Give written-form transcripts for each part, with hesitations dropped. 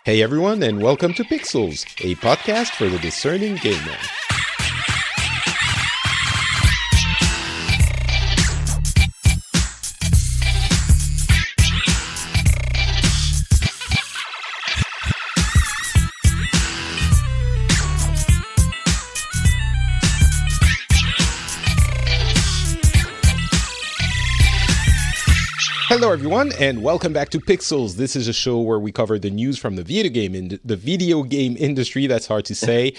Hey everyone, and welcome to Pixels, a podcast for the discerning gamer. Hello everyone, and welcome back to Pixels. This is a show where we cover the news from the video game industry. That's hard to say.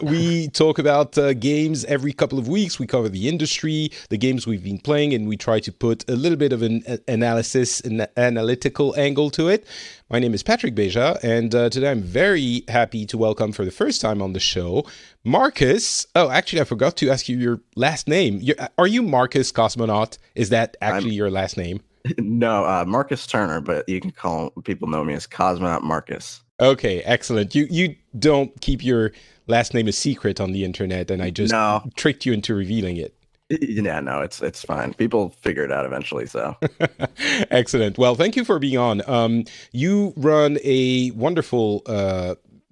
We talk about games every couple of weeks. We cover the industry, the games we've been playing, and we try to put a little bit of an analytical angle to it. My name is Patrick Beja, and today I'm very happy to welcome for the first time on the show, Marcus. Oh, actually, I forgot to ask you your last name. Are you Marcus Cosmonaut? Is that actually your last name? No, Marcus Turner, but you can people know me as Cosmonaut Marcus. Okay, excellent. You don't keep your last name a secret on the internet, and I just tricked you into revealing it. Yeah, no, it's fine. People figure it out eventually, so. Excellent. Well, thank you for being on. You run a wonderful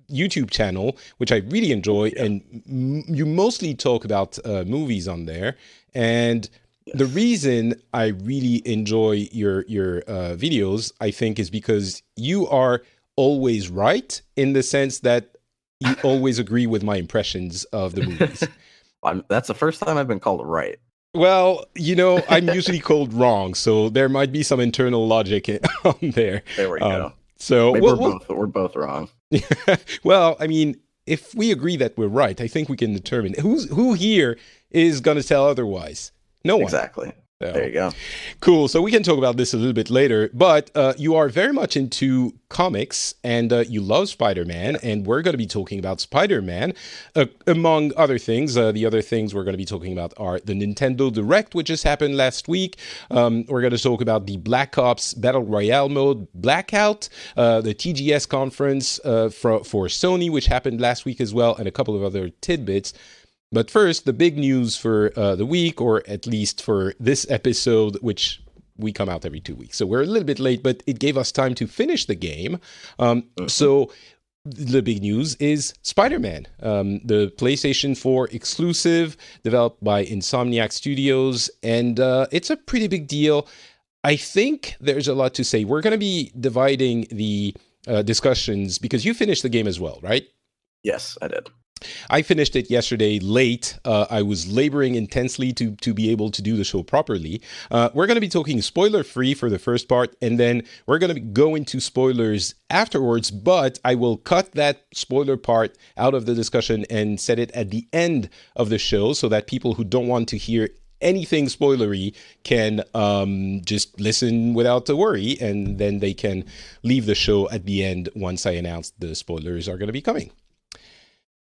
YouTube channel, which I really enjoy, and you mostly talk about movies on there, and the reason I really enjoy your videos, I think, is because you are always right in the sense that you always agree with my impressions of the movies. That's the first time I've been called right. Well, I'm usually called wrong, so there might be some internal logic on there. There we go. So maybe we're both wrong. Well, I mean, if we agree that we're right, I think we can determine who here is going to tell otherwise. No one. Exactly. So, there you go. Cool. So we can talk about this a little bit later, but you are very much into comics and you love Spider-Man, and we're going to be talking about Spider-Man, among other things. The other things we're going to be talking about are the Nintendo Direct, which just happened last week. We're going to talk about the Black Ops Battle Royale mode, Blackout, the TGS conference for Sony, which happened last week as well, and a couple of other tidbits. But first, the big news for the week, or at least for this episode, which we come out every 2 weeks. So we're a little bit late, but it gave us time to finish the game. So the big news is Spider-Man, the PlayStation 4 exclusive, developed by Insomniac Studios. And it's a pretty big deal. I think there's a lot to say. We're going to be dividing the discussions because you finished the game as well, right? Yes, I did. I finished it yesterday late. I was laboring intensely to be able to do the show properly. We're going to be talking spoiler-free for the first part, and then we're going to go into spoilers afterwards, but I will cut that spoiler part out of the discussion and set it at the end of the show so that people who don't want to hear anything spoilery can just listen without a worry, and then they can leave the show at the end once I announce the spoilers are going to be coming.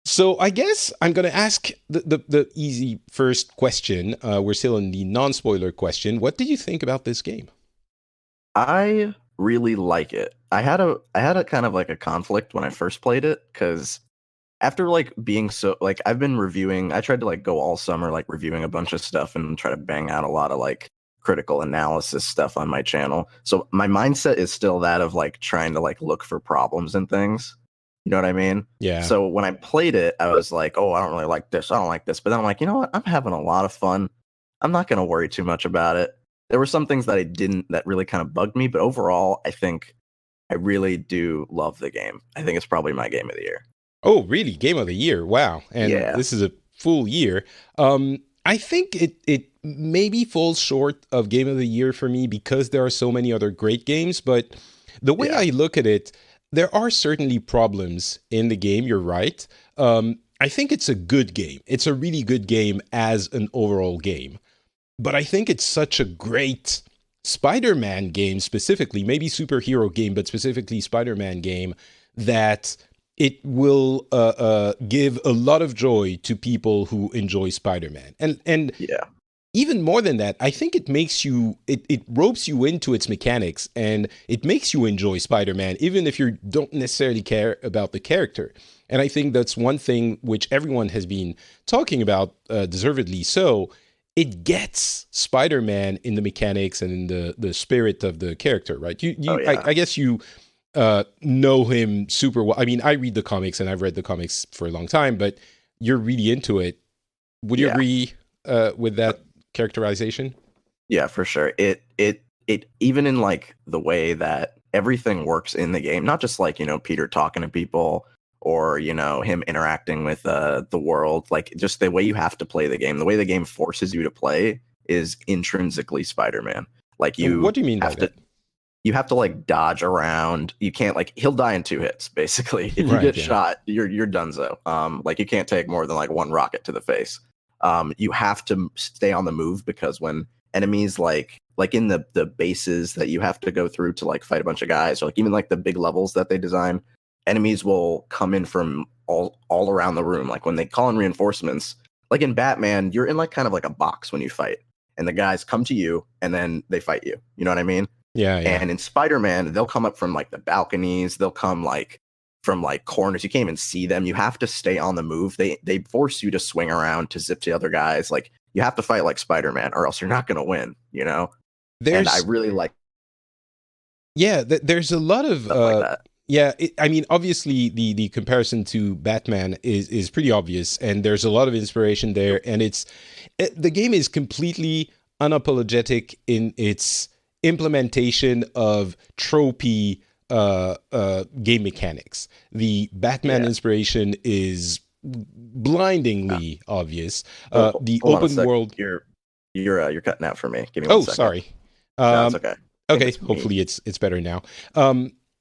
So I guess I'm going to ask the easy first question. We're still in the non-spoiler question. What did you think about this game? I really like it. I had a kind of like a conflict when I first played it, because after being so I've been reviewing. I tried to go all summer reviewing a bunch of stuff and try to bang out a lot of critical analysis stuff on my channel. So my mindset is still that of trying to look for problems and things. You know what I mean? Yeah. So when I played it, I was like, oh, I don't really like this. I don't like this. But then I'm like, you know what? I'm having a lot of fun. I'm not going to worry too much about it. There were some things that really kind of bugged me. But overall, I think I really do love the game. I think it's probably my game of the year. Oh, really? Game of the year? Wow. And This is a full year. I think it maybe falls short of game of the year for me because there are so many other great games. But the way I look at it, there are certainly problems in the game, you're right. I think it's a good game. It's a really good game as an overall game. But I think it's such a great Spider-Man game specifically, maybe superhero game, but specifically Spider-Man game, that it will give a lot of joy to people who enjoy Spider-Man. And even more than that, I think it makes you, it ropes you into its mechanics, and it makes you enjoy Spider-Man, even if you don't necessarily care about the character. And I think that's one thing which everyone has been talking about, deservedly so. It gets Spider-Man in the mechanics and in the spirit of the character, right? I guess you know him super well. I mean, I read the comics and I've read the comics for a long time, but you're really into it. Would you Yeah. agree with that characterization? Yeah, for sure. It even in like the way that everything works in the game, not just like, Peter talking to people or, him interacting with the world, like just the way you have to play the game, the way the game forces you to play is intrinsically Spider-Man. Like What do you mean by that? you have to like dodge around. You can't like he'll die in 2 hits basically. If you Right, get yeah. shot, you're donezo. Like you can't take more than like 1 rocket to the face. You have to stay on the move because when enemies like in the bases that you have to go through to like fight a bunch of guys, or like even like the big levels that they design, enemies will come in from all around the room. Like when they call in reinforcements, like in Batman, you're in like kind of like a box when you fight, and the guys come to you and then they fight you. You know what I mean? Yeah, yeah. And in Spider-Man, they'll come up from like the balconies, they'll come like from like corners. You can't even see them. You have to stay on the move. They force you to swing around to zip to other guys. Like you have to fight like Spider-Man or else you're not going to win, And I There's really like yeah, there's a lot of stuff like that. yeah, I mean, obviously the comparison to Batman is pretty obvious, and there's a lot of inspiration there, and the game is completely unapologetic in its implementation of tropey game mechanics. The Batman Yeah. inspiration is blindingly obvious. The Hold on a open sec. world. You're cutting out for me. Give me one Oh, second. sorry. No, it's Um, okay. I think okay, it's me. hopefully it's better now.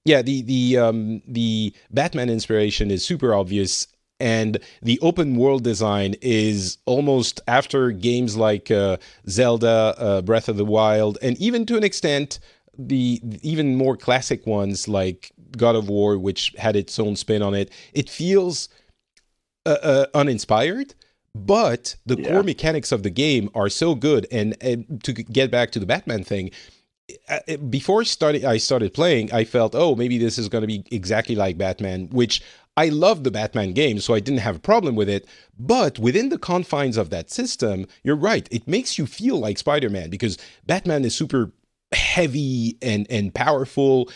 Yeah, the Batman inspiration is super obvious, and the open world design is almost after games like Zelda, Breath of the Wild, and even to an extent the even more classic ones like God of War, which had its own spin on it. It feels uninspired, but the core Yeah. mechanics of the game are so good. And to get back to the Batman thing, before I started playing, I felt, oh, maybe this is going to be exactly like Batman, which I love the Batman game, so I didn't have a problem with it. But within the confines of that system, you're right. It makes you feel like Spider-Man because Batman is super heavy and powerful.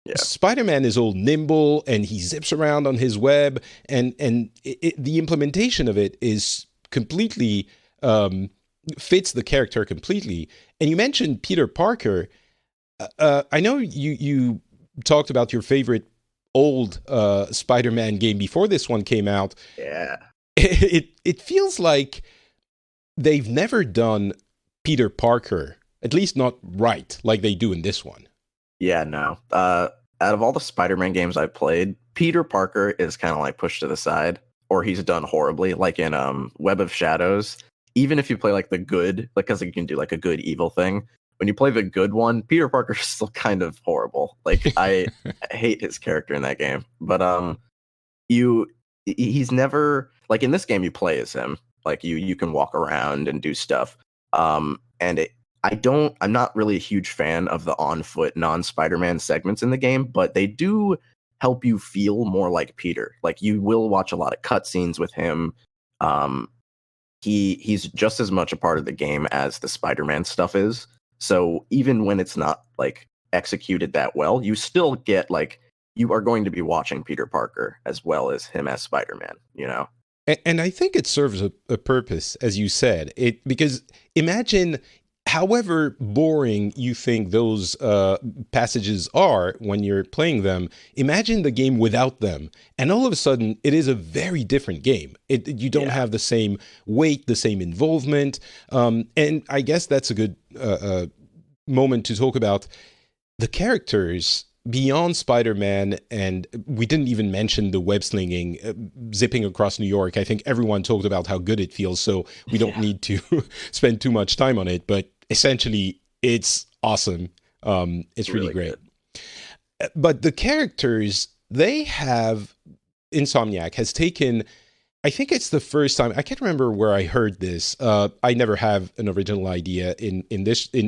Yeah. Spider-Man is all nimble and he zips around on his web, and the implementation of it is completely fits the character completely. And you mentioned Peter Parker. I know you talked about your favorite old Spider-Man game before this one came out. Yeah. It feels like they've never done Peter Parker, at least not right, like they do in this one. Yeah, no. Out of all the Spider-Man games I've played, Peter Parker is kind of like pushed to the side, or he's done horribly. Like in Web of Shadows, even if you play like the good, like because you can do like a good evil thing. When you play the good one, Peter Parker's still kind of horrible. Like I hate his character in that game. But he's never like in this game you play as him. Like you can walk around and do stuff. And I'm not really a huge fan of the on foot non Spider-Man segments in the game, but they do help you feel more like Peter. Like you will watch a lot of cutscenes with him. He's just as much a part of the game as the Spider-Man stuff is. So even when it's not like executed that well, you still get like you are going to be watching Peter Parker as well as him as Spider-Man. And I think it serves a purpose, as you said. Because imagine, however boring you think those passages are when you're playing them, imagine the game without them, and all of a sudden it is a very different game. You don't have the same weight, the same involvement, and I guess that's a good moment to talk about the characters beyond Spider-Man. And we didn't even mention the web slinging, zipping across New York. I think everyone talked about how good it feels, so we don't need to spend too much time on it. But essentially, it's awesome. It's really great. Good. But the characters, Insomniac has taken, I think it's the first time, I can't remember where I heard this. I never have an original idea in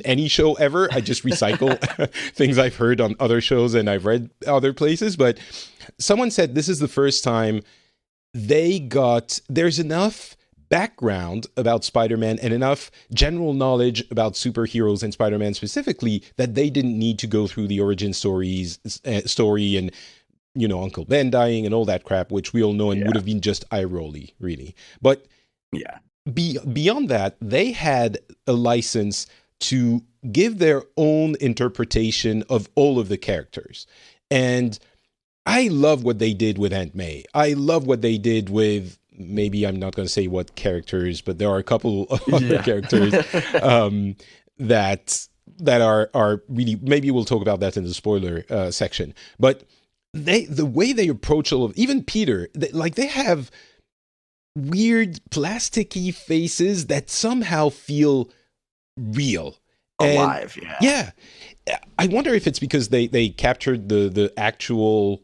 any show ever. I just recycle things I've heard on other shows and I've read other places. But someone said this is the first time there's enough background about Spider-Man and enough general knowledge about superheroes and Spider-Man specifically that they didn't need to go through the origin story and Uncle Ben dying and all that crap, which we all know and would Yeah. have been just eye-rolly, really. But Yeah. beyond that, they had a license to give their own interpretation of all of the characters. And I love what they did with Aunt May. I love what they did with, maybe I'm not going to say what characters, but there are a couple of other characters that are really, maybe we'll talk about that in the spoiler section. But the way they approach all of, even Peter, they have weird plasticky faces that somehow feel real. Alive, Yeah. I wonder if it's because they captured the actual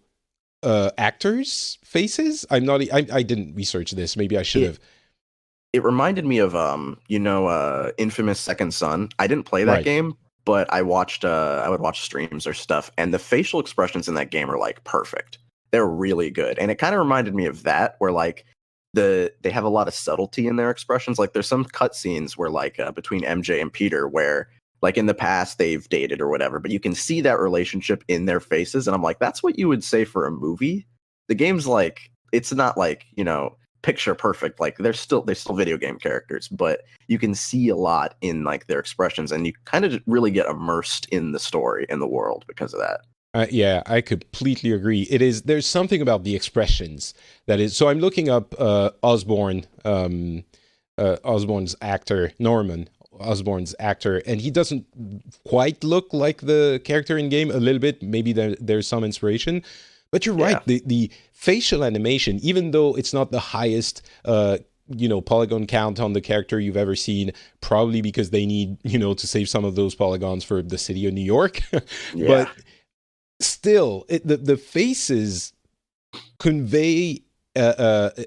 actors' faces. I didn't research this. Maybe I should have. It reminded me of Infamous Second Son. I didn't play that game, but I would watch streams or stuff, and the facial expressions in that game are like perfect. They're really good. And it kind of reminded me of that, where like they have a lot of subtlety in their expressions. Like there's some cutscenes where like between MJ and Peter where like in the past they've dated or whatever, but you can see that relationship in their faces. And I'm like, that's what you would say for a movie. The game's like, it's not like, picture perfect. Like they're still video game characters, but you can see a lot in like their expressions, and you kind of really get immersed in the story and the world because of that. Yeah, I completely agree. There's something about the expressions that is. So I'm looking up Osborn, Osborn's actor, Norman Osborn's actor, and he doesn't quite look like the character in game. A little bit, maybe there's some inspiration. But you're right. The facial animation, even though it's not the highest, polygon count on the character you've ever seen, probably because they need, to save some of those polygons for the city of New York. But still, the faces convey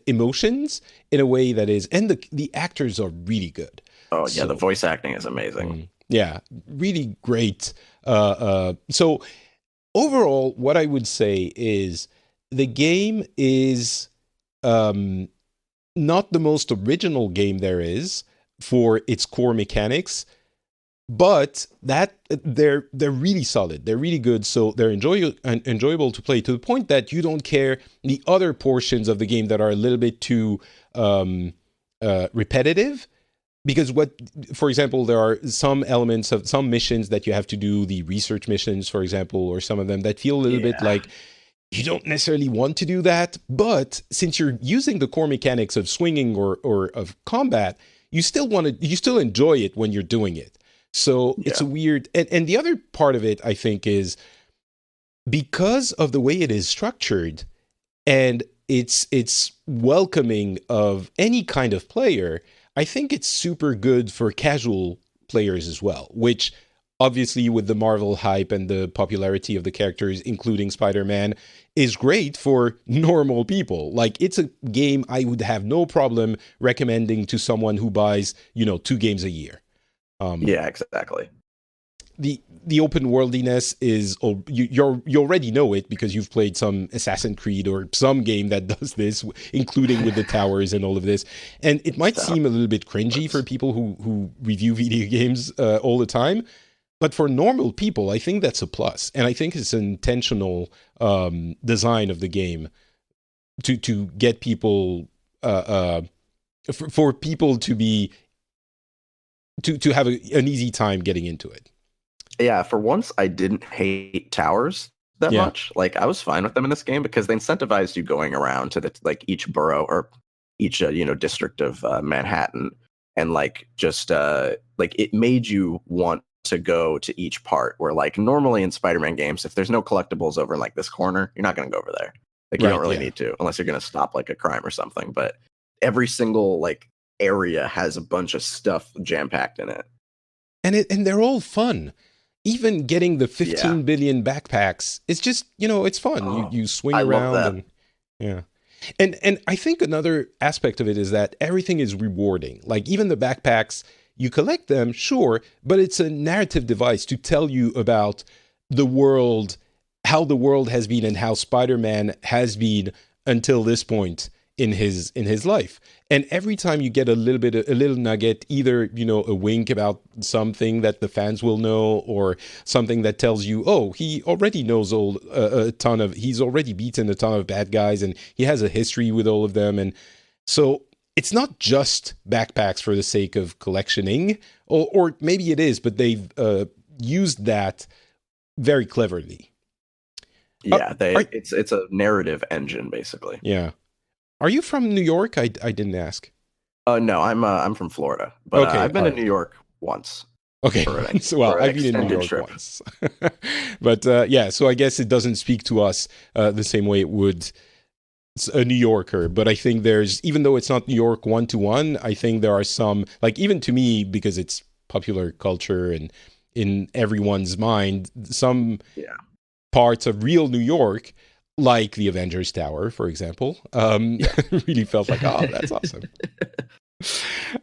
emotions in a way that is, and the actors are really good. Oh yeah, the voice acting is amazing. Yeah, really great. So overall, what I would say is the game is not the most original game there is for its core mechanics, but that they're really solid. They're really good, so they're enjoyable to play to the point that you don't care the other portions of the game that are a little bit too repetitive. Because for example, there are some elements of some missions that you have to do, the research missions, for example, or some of them that feel a little bit like you don't necessarily want to do that. But since you're using the core mechanics of swinging or of combat, you still enjoy it when you're doing it. So it's a weird, and the other part of it, I think, is because of the way it is structured and it's welcoming of any kind of player. I think it's super good for casual players as well, which obviously with the Marvel hype and the popularity of the characters, including Spider-Man, is great for normal people. Like it's a game I would have no problem recommending to someone who buys, 2 games a year. Yeah, exactly. The open worldiness is, you already know it because you've played some Assassin's Creed or some game that does this, including with the towers and all of this. And it might seem a little bit cringy for people who review video games all the time. But for normal people, I think that's a plus. And I think it's an intentional design of the game to get people, for people to be, to have an easy time getting into it. Yeah, for once, I didn't hate towers that much. Like, I was fine with them in this game because they incentivized you going around to each borough or each district of Manhattan, and it made you want to go to each part. Where like normally in Spider-Man games, if there's no collectibles over in like this corner, you're not going to go over there. Like you don't really need to, unless you're going to stop like a crime or something. But every single like area has a bunch of stuff jam packed in it, and they're all fun. Even getting the 15 billion backpacks, it's just, it's fun. You swing around and And I think another aspect of it is that everything is rewarding. Like even the backpacks, you collect them, sure, but it's a narrative device to tell you about the world, how the world has been and how Spider-Man has been until this point in his life. And every time you get a little nugget, either, a wink about something that the fans will know, or something that tells you, oh, he already knows he's already beaten a ton of bad guys, and he has a history with all of them. And so it's not just backpacks for the sake of collectioning, or maybe it is, but they've used that very cleverly. Yeah, it's a narrative engine, basically. Yeah. Are you from New York? I didn't ask. No, I'm from Florida, but Okay, I've been to right. New York once. Okay, well, I've been in New York trip. once. But yeah, so I guess it doesn't speak to us the same way it would a New Yorker. But I think even though it's not New York one-to-one, I think there are some, like, even to me, because it's popular culture and in everyone's mind, some parts of real New York, like the Avengers Tower, for example, really felt like, oh, that's awesome.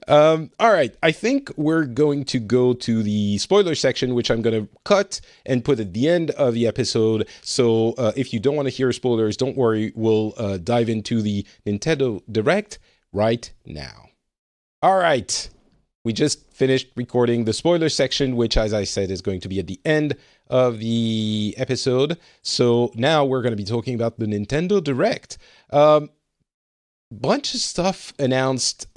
All right, I think we're going to go to the spoiler section, which I'm going to cut and put at the end of the episode. So if you don't want to hear spoilers, don't worry. We'll dive into the Nintendo Direct right now. All right. We just finished recording the spoiler section, which, as I said, is going to be at the end of the episode. So now we're going to be talking about the Nintendo Direct. Bunch of stuff announced /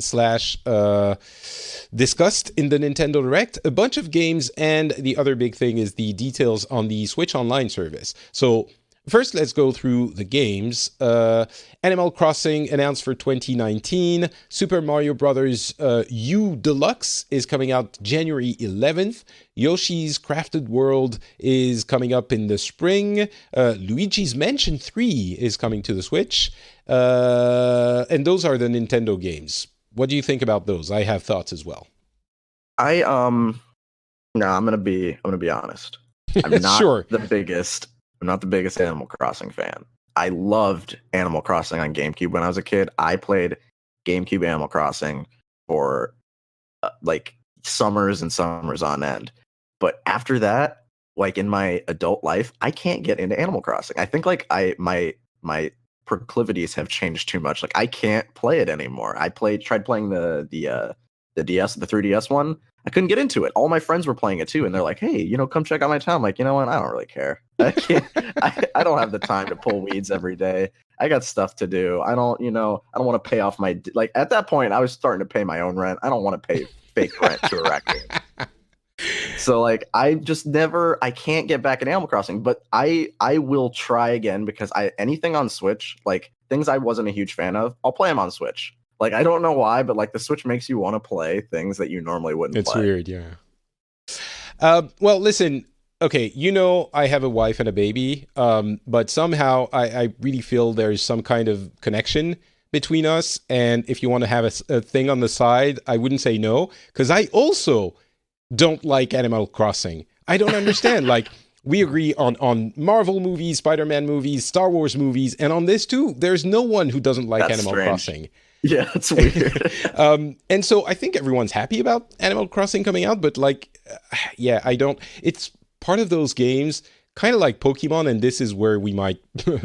discussed in the Nintendo Direct, a bunch of games, and the other big thing is the details on the Switch Online service. So first, let's go through the games. Animal Crossing announced for 2019. Super Mario Bros. U Deluxe is coming out January 11th. Yoshi's Crafted World is coming up in the spring. Luigi's Mansion 3 is coming to the Switch. And those are the Nintendo games. What do you think about those? I have thoughts as well. I'm gonna be honest. I'm not Sure. I'm not the biggest Animal Crossing fan. I loved Animal Crossing on GameCube when I was a kid. I played GameCube Animal Crossing for like summers and summers on end. But after that, like in my adult life, I can't get into Animal Crossing. I think like my proclivities have changed too much. Like I can't play it anymore. I tried playing the DS, the 3DS one. I couldn't get into it. All my friends were playing it too, and they're like, "Hey, come check out my town." I'm like, you know what? I don't really care. I can't. I don't have the time to pull weeds every day. I got stuff to do. I don't want to pay off my like. At that point, I was starting to pay my own rent. I don't want to pay fake rent to a raccoon. So like, I can't get back in Animal Crossing, but I will try again because anything on Switch, like things I wasn't a huge fan of, I'll play them on Switch. Like, I don't know why, but like the Switch makes you want to play things that you normally wouldn't play. It's weird, yeah. Well, listen, okay, I have a wife and a baby, but somehow I really feel there's some kind of connection between us. And if you want to have a thing on the side, I wouldn't say no, because I also don't like Animal Crossing. I don't understand. Like, we agree on Marvel movies, Spider-Man movies, Star Wars movies, and on this too, there's no one who doesn't like Animal Crossing. Yeah, that's weird. And so I think everyone's happy about Animal Crossing coming out, but like, I don't. It's part of those games, kind of like Pokemon, and this is where we might, part.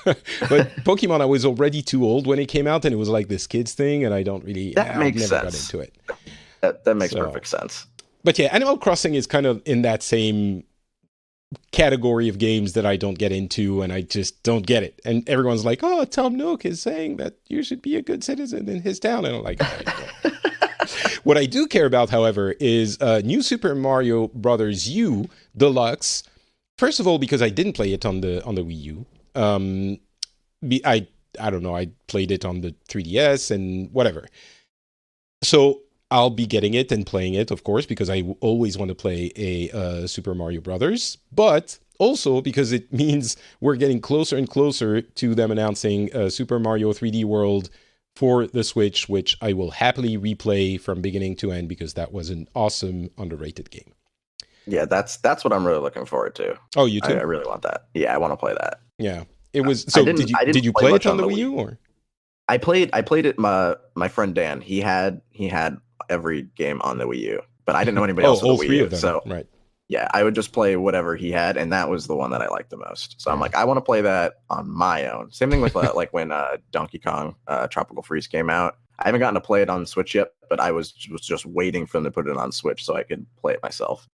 But Pokemon, I was already too old when it came out, and it was like this kids thing, and I don't really. That makes never sense. got into it. That makes perfect sense. But yeah, Animal Crossing is kind of in that same category of games that I don't get into, and I just don't get it. And everyone's like, "Oh, Tom Nook is saying that you should be a good citizen in his town," and I'm like, what I do care about, however, is New Super Mario Brothers U Deluxe. First of all, because I didn't play it on the Wii U. I don't know. I played it on the 3DS and whatever. So I'll be getting it and playing it, of course, because I always want to play a Super Mario Brothers, but also because it means we're getting closer and closer to them announcing Super Mario 3D World for the Switch, which I will happily replay from beginning to end because that was an awesome, underrated game. Yeah, that's what I'm really looking forward to. Oh, you too? I really want that. Yeah, I want to play that. Yeah, it was. So did you play it on the Wii U or? I played it. My friend Dan, he had every game on the Wii U, but I didn't know anybody else with the Wii U. Of them. So right. yeah, I would just play whatever he had, and that was the one that I liked the most. So I'm like, I want to play that on my own. Same thing with like when Donkey Kong Tropical Freeze came out. I haven't gotten to play it on Switch yet, but I was just waiting for them to put it on Switch so I could play it myself.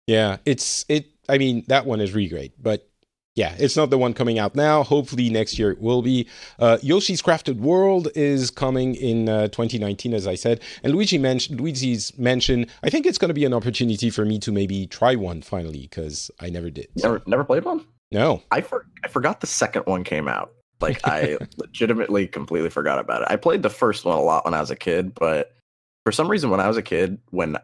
Yeah, I mean, that one is really great, but yeah, it's not the one coming out now. Hopefully next year it will be. Yoshi's Crafted World is coming in 2019, as I said. And Luigi's mentioned, I think it's going to be an opportunity for me to maybe try one finally, because I never did. So. Never played one? No. I forgot the second one came out. Like, I legitimately completely forgot about it. I played the first one a lot when I was a kid, but for some reason when I was a kid, when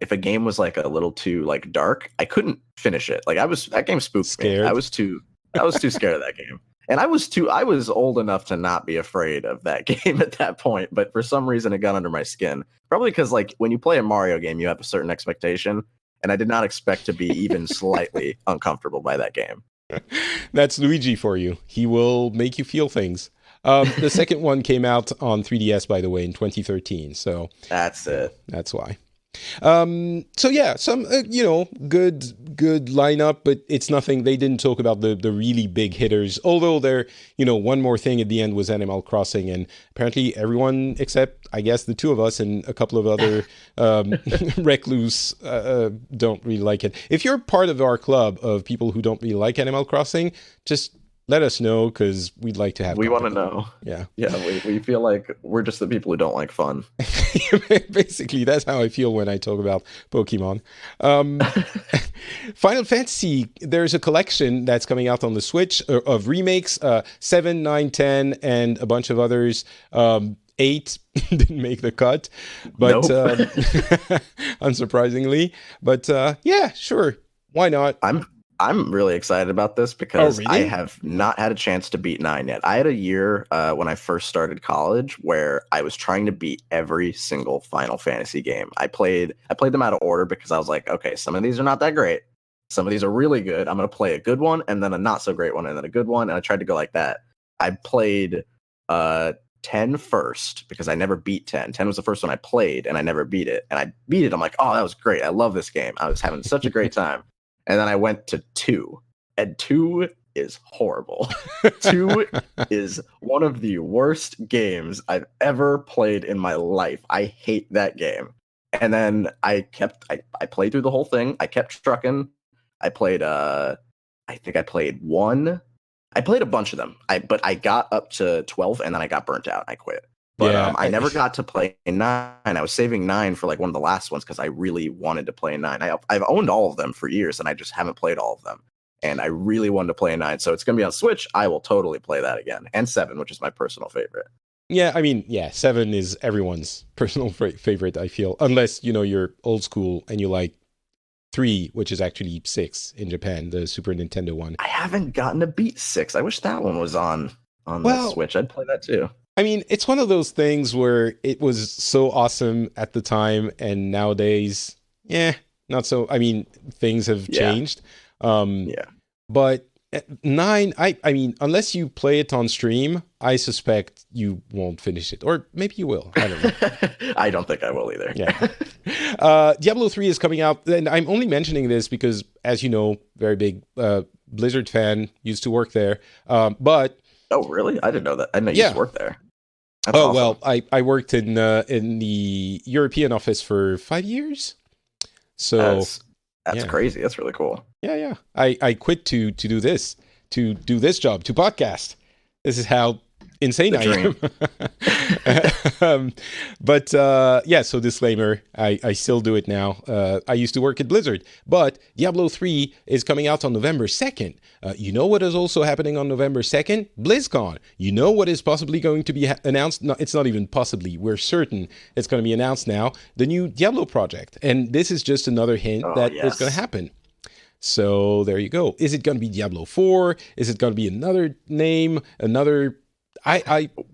if a game was like a little too like dark, I couldn't finish it. Like that game spooked Scared. me. I was too scared of that game. And I was old enough to not be afraid of that game at that point, but for some reason it got under my skin. Probably because like when you play a Mario game, you have a certain expectation, and I did not expect to be even slightly uncomfortable by that game. That's Luigi for you. He will make you feel things. The second one came out on 3DS, by the way, in 2013. So that's it. That's why. So yeah, some good lineup, but it's nothing. They didn't talk about the really big hitters. Although there, one more thing at the end was Animal Crossing, and apparently everyone except I guess the two of us and a couple of other recluse don't really like it. If you're part of our club of people who don't really like Animal Crossing, just let us know, because we'd like to have. We want to know. Yeah. We feel like we're just the people who don't like fun. Basically, that's how I feel when I talk about Pokemon. Final Fantasy, there's a collection that's coming out on the Switch of remakes, 7, 9, 10, and a bunch of others. 8 didn't make the cut, but nope. Unsurprisingly. But yeah, sure. Why not? I'm really excited about this because really? I have not had a chance to beat 9 yet. I had a year when I first started college where I was trying to beat every single Final Fantasy game. I played them out of order because I was like, okay, some of these are not that great. Some of these are really good. I'm going to play a good one and then a not so great one and then a good one. And I tried to go like that. I played 10 first because I never beat 10. 10 was the first one I played and I never beat it. And I beat it. I'm like, oh, that was great. I love this game. I was having such a great time. And then I went to 2, and 2 is horrible. 2 is one of the worst games I've ever played in my life. I hate that game. And then I played through the whole thing. I kept trucking. I played, I think I played 1. I played a bunch of them. But I got up to 12, and then I got burnt out. I quit. But yeah, I never got to play 9. I was saving 9 for like one of the last ones because I really wanted to play 9. I've owned all of them for years, and I just haven't played all of them. And I really wanted to play 9. So it's going to be on Switch. I will totally play that again. And 7, which is my personal favorite. Yeah, I mean, 7 is everyone's personal favorite, I feel. Unless, you're old school and you like 3, which is actually 6 in Japan, the Super Nintendo one. I haven't gotten to beat 6. I wish that one was on the Switch. I'd play that too. I mean, it's one of those things where it was so awesome at the time, and nowadays, not so. I mean, things have changed. But 9, I mean, unless you play it on stream, I suspect you won't finish it. Or maybe you will. I don't know. I don't think I will either. Yeah. Diablo 3 is coming out. And I'm only mentioning this because, as you know, very big Blizzard fan, used to work there. But... Oh, really? I didn't know that. I didn't know you used to work there. That's awesome. Well, I worked in the European office for 5 years. So that's crazy. That's really cool. Yeah. I quit to do this job, to podcast. This is how insane I am. But so disclaimer, I still do it now. I used to work at Blizzard, but Diablo 3 is coming out on November 2nd. You know what is also happening on November 2nd? BlizzCon. You know what is possibly going to be announced? No, it's not even possibly. We're certain it's going to be announced now. The new Diablo project. And this is just another hint that it's going to happen. So there you go. Is it going to be Diablo 4? Is it going to be another name? Another...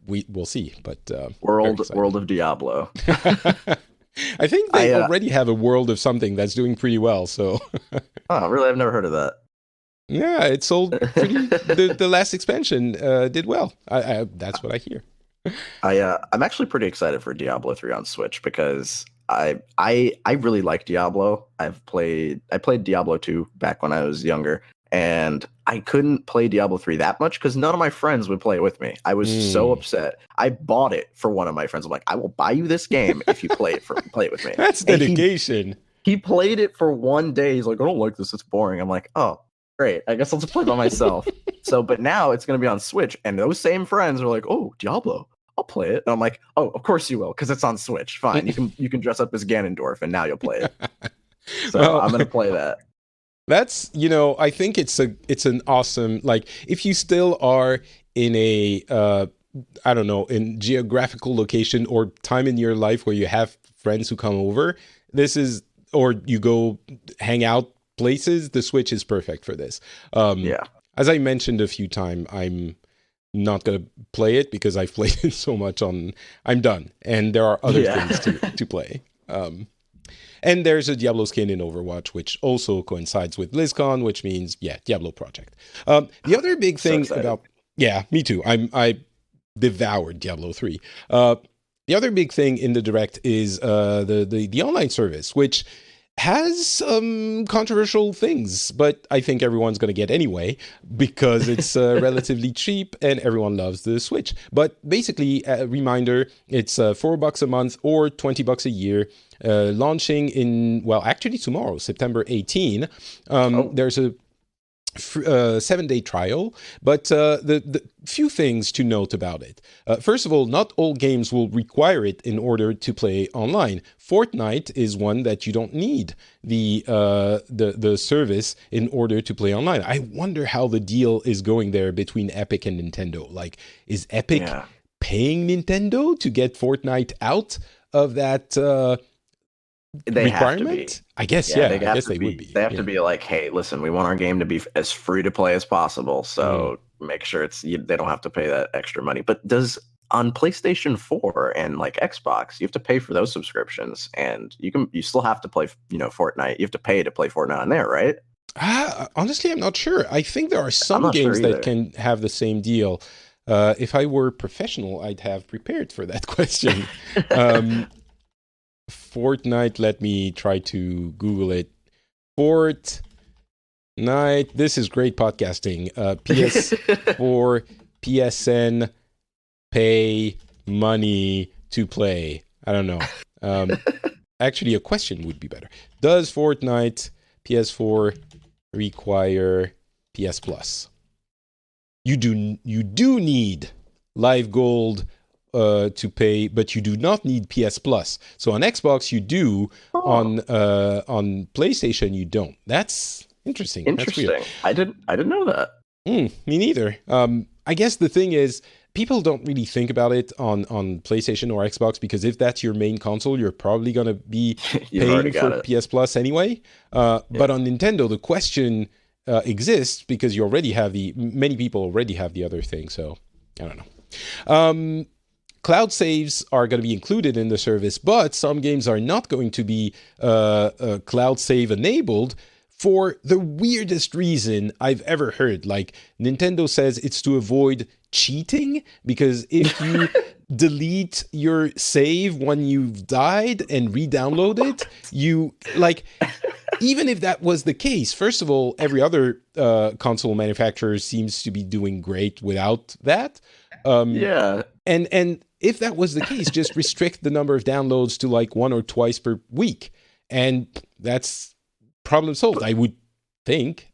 we'll see, but World of Diablo. I think they already have a world of something that's doing pretty well. So, oh, really? I've never heard of that. Yeah, it sold pretty. the last expansion did well. That's what I hear. I'm actually pretty excited for Diablo 3 on Switch because I really like Diablo. I played Diablo 2 back when I was younger, and I couldn't play Diablo 3 that much because none of my friends would play it with me. I was so upset. I bought it for one of my friends. I'm like, I will buy you this game if you play it with me. That's dedication. He played it for one day. He's like, I don't like this. It's boring. I'm like, oh, great. I guess I'll just play by myself. But now it's going to be on Switch, and those same friends are like, oh, Diablo, I'll play it. And I'm like, oh, of course you will, because it's on Switch. Fine, you can dress up as Ganondorf, and now you'll play it. So well, I'm going to play that. That's, I think it's an awesome, like, if you still are in a I don't know, in geographical location or time in your life where you have friends who come over, or you go hang out places, the Switch is perfect for this. Yeah. As I mentioned a few times, I'm not going to play it because I've played it so much I'm done. And there are other things to play. And there's a Diablo skin in Overwatch, which also coincides with BlizzCon, which means, Diablo Project. The other big thing about... Yeah, me too. I devoured Diablo 3. The other big thing in the Direct is the online service, which has some controversial things, but I think everyone's going to get anyway because it's relatively cheap and everyone loves the Switch. But basically, a reminder, it's $4 a month or $20 a year, launching in, actually tomorrow, September 18. There's a 7-day trial, but the few things to note about it. First of all, not all games will require it in order to play online. Fortnite is one that you don't need the service in order to play online. I wonder how the deal is going there between Epic and Nintendo. Like, is Epic paying Nintendo to get Fortnite out of that they requirement? Have to be. I guess, I guess they would be. They have to be like, hey, listen, we want our game to be as free to play as possible, so make sure they don't have to pay that extra money. But on PlayStation 4 and like Xbox, you have to pay for those subscriptions, and you still have to play, Fortnite. You have to pay to play Fortnite on there, right? Honestly, I'm not sure. I think there are some games that can have the same deal. If I were professional, I'd have prepared for that question. Fortnite, let me try to Google it. Fortnite, this is great podcasting. PS4, PSN, pay money to play. I don't know. Actually, a question would be better. Does Fortnite PS4 require PS Plus? You do need Live Gold to pay, but you do not need PS Plus. So on Xbox you do, on PlayStation you don't. That's interesting. Interesting. That's I didn't know that. Me neither. I guess the thing is, people don't really think about it on PlayStation or Xbox because if that's your main console, you're probably gonna be paying for PS Plus anyway. But on Nintendo, the question exists because you already have many people already have the other thing. So I don't know. Cloud saves are going to be included in the service, but some games are not going to be cloud save enabled for the weirdest reason I've ever heard. Like, Nintendo says it's to avoid cheating, because if you delete your save when you've died and re-download it, even if that was the case, first of all, every other console manufacturer seems to be doing great without that. And if that was the case, just restrict the number of downloads to like 1 or twice per week, and that's problem solved, I would think.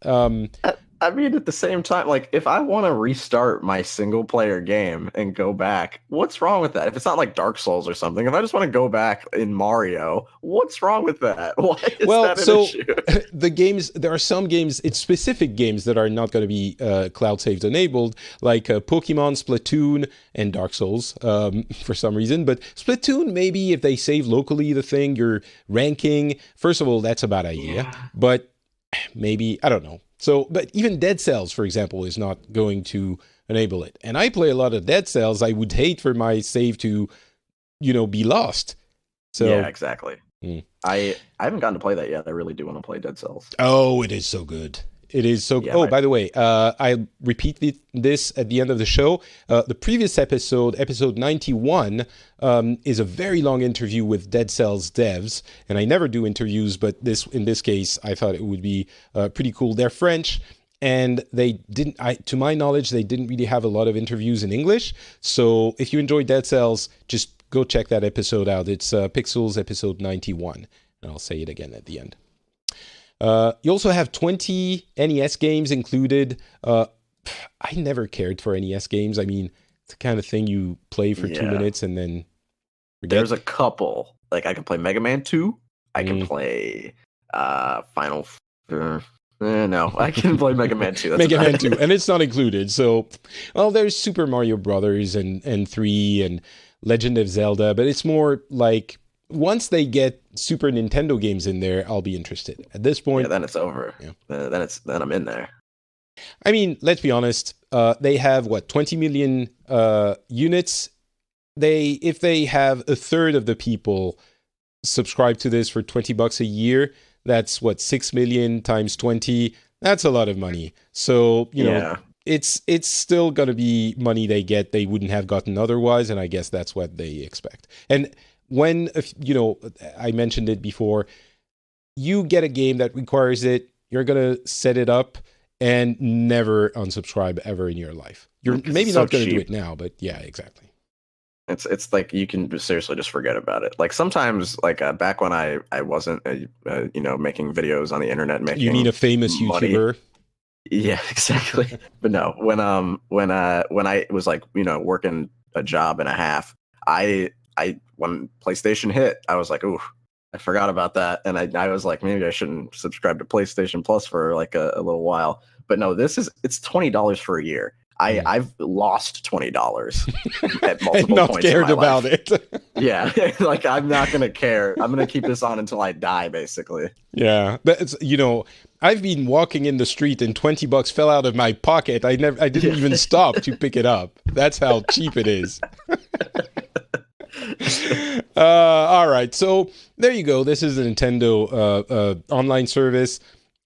I mean, at the same time, like, if I want to restart my single player game and go back, what's wrong with that? If it's not like Dark Souls or something, if I just want to go back in Mario, what's wrong with that? Why is that an issue? The games, there are some games, it's specific games that are not going to be cloud saves enabled, like Pokemon, Splatoon, and Dark Souls, for some reason. But Splatoon, maybe if they save locally the thing, you're ranking. First of all, that's a bad idea. But maybe, I don't know. So, but even Dead Cells, for example, is not going to enable it. And I play a lot of Dead Cells. I would hate for my save to, be lost. So yeah, exactly. I haven't gotten to play that yet. I really do want to play Dead Cells. Oh, it is so good. It is so. Yeah, Oh, by the way, I repeat this at the end of the show. The previous episode 91, is a very long interview with Dead Cells devs, and I never do interviews, but in this case, I thought it would be pretty cool. They're French, and they didn't. To my knowledge, they didn't really have a lot of interviews in English. So if you enjoy Dead Cells, just go check that episode out. It's Pixels episode 91, and I'll say it again at the end. You also have 20 NES games included. I never cared for NES games. I mean, it's the kind of thing you play for 2 minutes and then forget. There's a couple. Like, I can play Mega Man 2. I can play Final... no, I can play Mega Man 2. That's Mega Man 2, and it's not included. So, well, there's Super Mario Brothers and 3 and Legend of Zelda, but it's more like... Once they get Super Nintendo games in there, I'll be interested. At this point, then it's over. Yeah. Then I'm in there. I mean, let's be honest. They have 20 million units. If they have a third of the people subscribe to this for $20 a year, that's 6 million times 20. That's a lot of money. So you know, it's still gonna be money they get they wouldn't have gotten otherwise, and I guess that's what they expect. And when, I mentioned it before, you get a game that requires it, you're going to set it up and never unsubscribe ever in your life. You're maybe not going to do it now, but yeah, exactly. It's like you can seriously just forget about it. Like sometimes, like back when I wasn't, making videos on the internet, making you mean a famous money. YouTuber? Yeah, exactly. But no, when I was like, working a job and a half, when PlayStation hit, I was like, ooh, I forgot about that. And I was like, maybe I shouldn't subscribe to PlayStation Plus for like a little while. But no, it's $20 for a year. I've lost $20 at multiple and not points cared in my about life. it. Yeah, like I'm not gonna care. I'm gonna keep this on until I die, basically. Yeah, but I've been walking in the street and $20 fell out of my pocket. I didn't even stop to pick it up. That's how cheap it is. All right, so there you go. This is a Nintendo online service.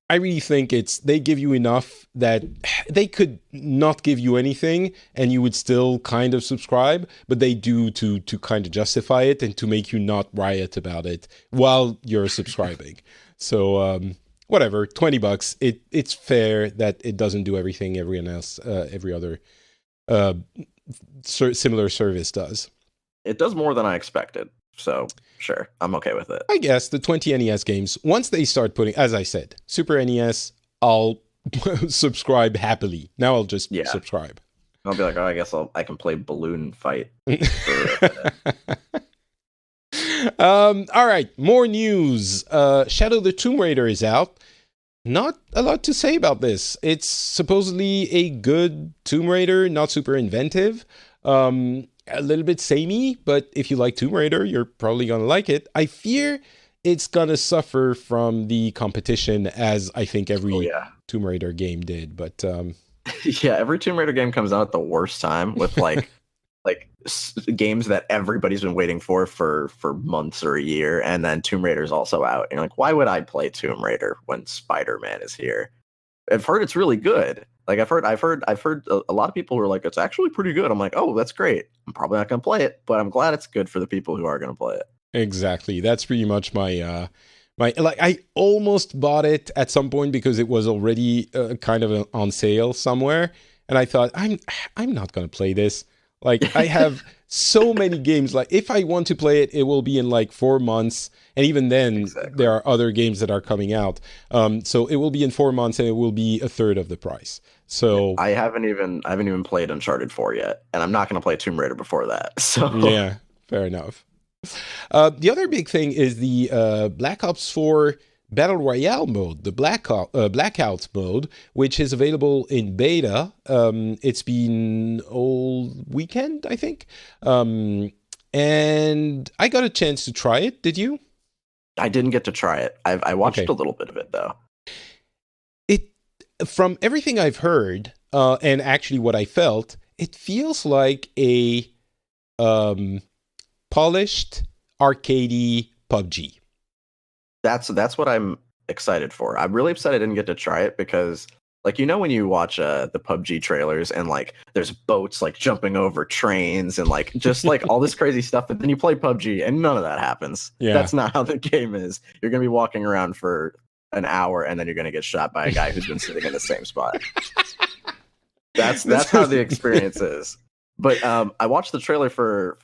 I really think they give you enough that they could not give you anything and you would still kind of subscribe, but they do to kind of justify it and to make you not riot about it while you're subscribing. So whatever, $20. It's fair that it doesn't do everything every other similar service does. It does more than I expected. So, sure, I'm okay with it. I guess the 20 NES games, once they start putting, as I said, Super NES, I'll subscribe happily. Now I'll just subscribe. I'll be like, I guess I can play Balloon Fight. All right, more news. Shadow the Tomb Raider is out. Not a lot to say about this. It's supposedly a good Tomb Raider, not super inventive. A little bit samey, but if you like Tomb Raider, you're probably going to like it. I fear it's going to suffer from the competition, as I think every Tomb Raider game did. But yeah, every Tomb Raider game comes out at the worst time with games that everybody's been waiting for months or a year, and then Tomb Raider's also out. And you're like, why would I play Tomb Raider when Spider-Man is here? I've heard it's really good. Like I've heard a lot of people who are like, it's actually pretty good. I'm like, oh, that's great. I'm probably not going to play it, but I'm glad it's good for the people who are going to play it. Exactly. That's pretty much my I almost bought it at some point because it was already kind of on sale somewhere, and I thought I'm not going to play this. Like I have so many games. Like if I want to play it, it will be in like 4 months. And even then, there are other games that are coming out. So it will be in 4 months, and it will be a third of the price. So I haven't even played Uncharted 4 yet, and I'm not going to play Tomb Raider before that. So yeah, fair enough. The other big thing is the Black Ops 4 Battle Royale mode, the Blackout mode, which is available in beta. It's been all weekend, I think. And I got a chance to try it. Did you? I didn't get to try it. I watched a little bit of it, though. From everything I've heard, and actually what I felt, it feels like a polished, arcadey PUBG. That's what I'm excited for. I'm really upset I didn't get to try it because, like, you know, when you watch the PUBG trailers and like there's boats like jumping over trains and like just like all this crazy stuff, but then you play PUBG and none of that happens. Yeah. That's not how the game is. You're gonna be walking around for an hour and then you're gonna get shot by a guy who's been sitting in the same spot. That's how the experience is. But I watched the trailer for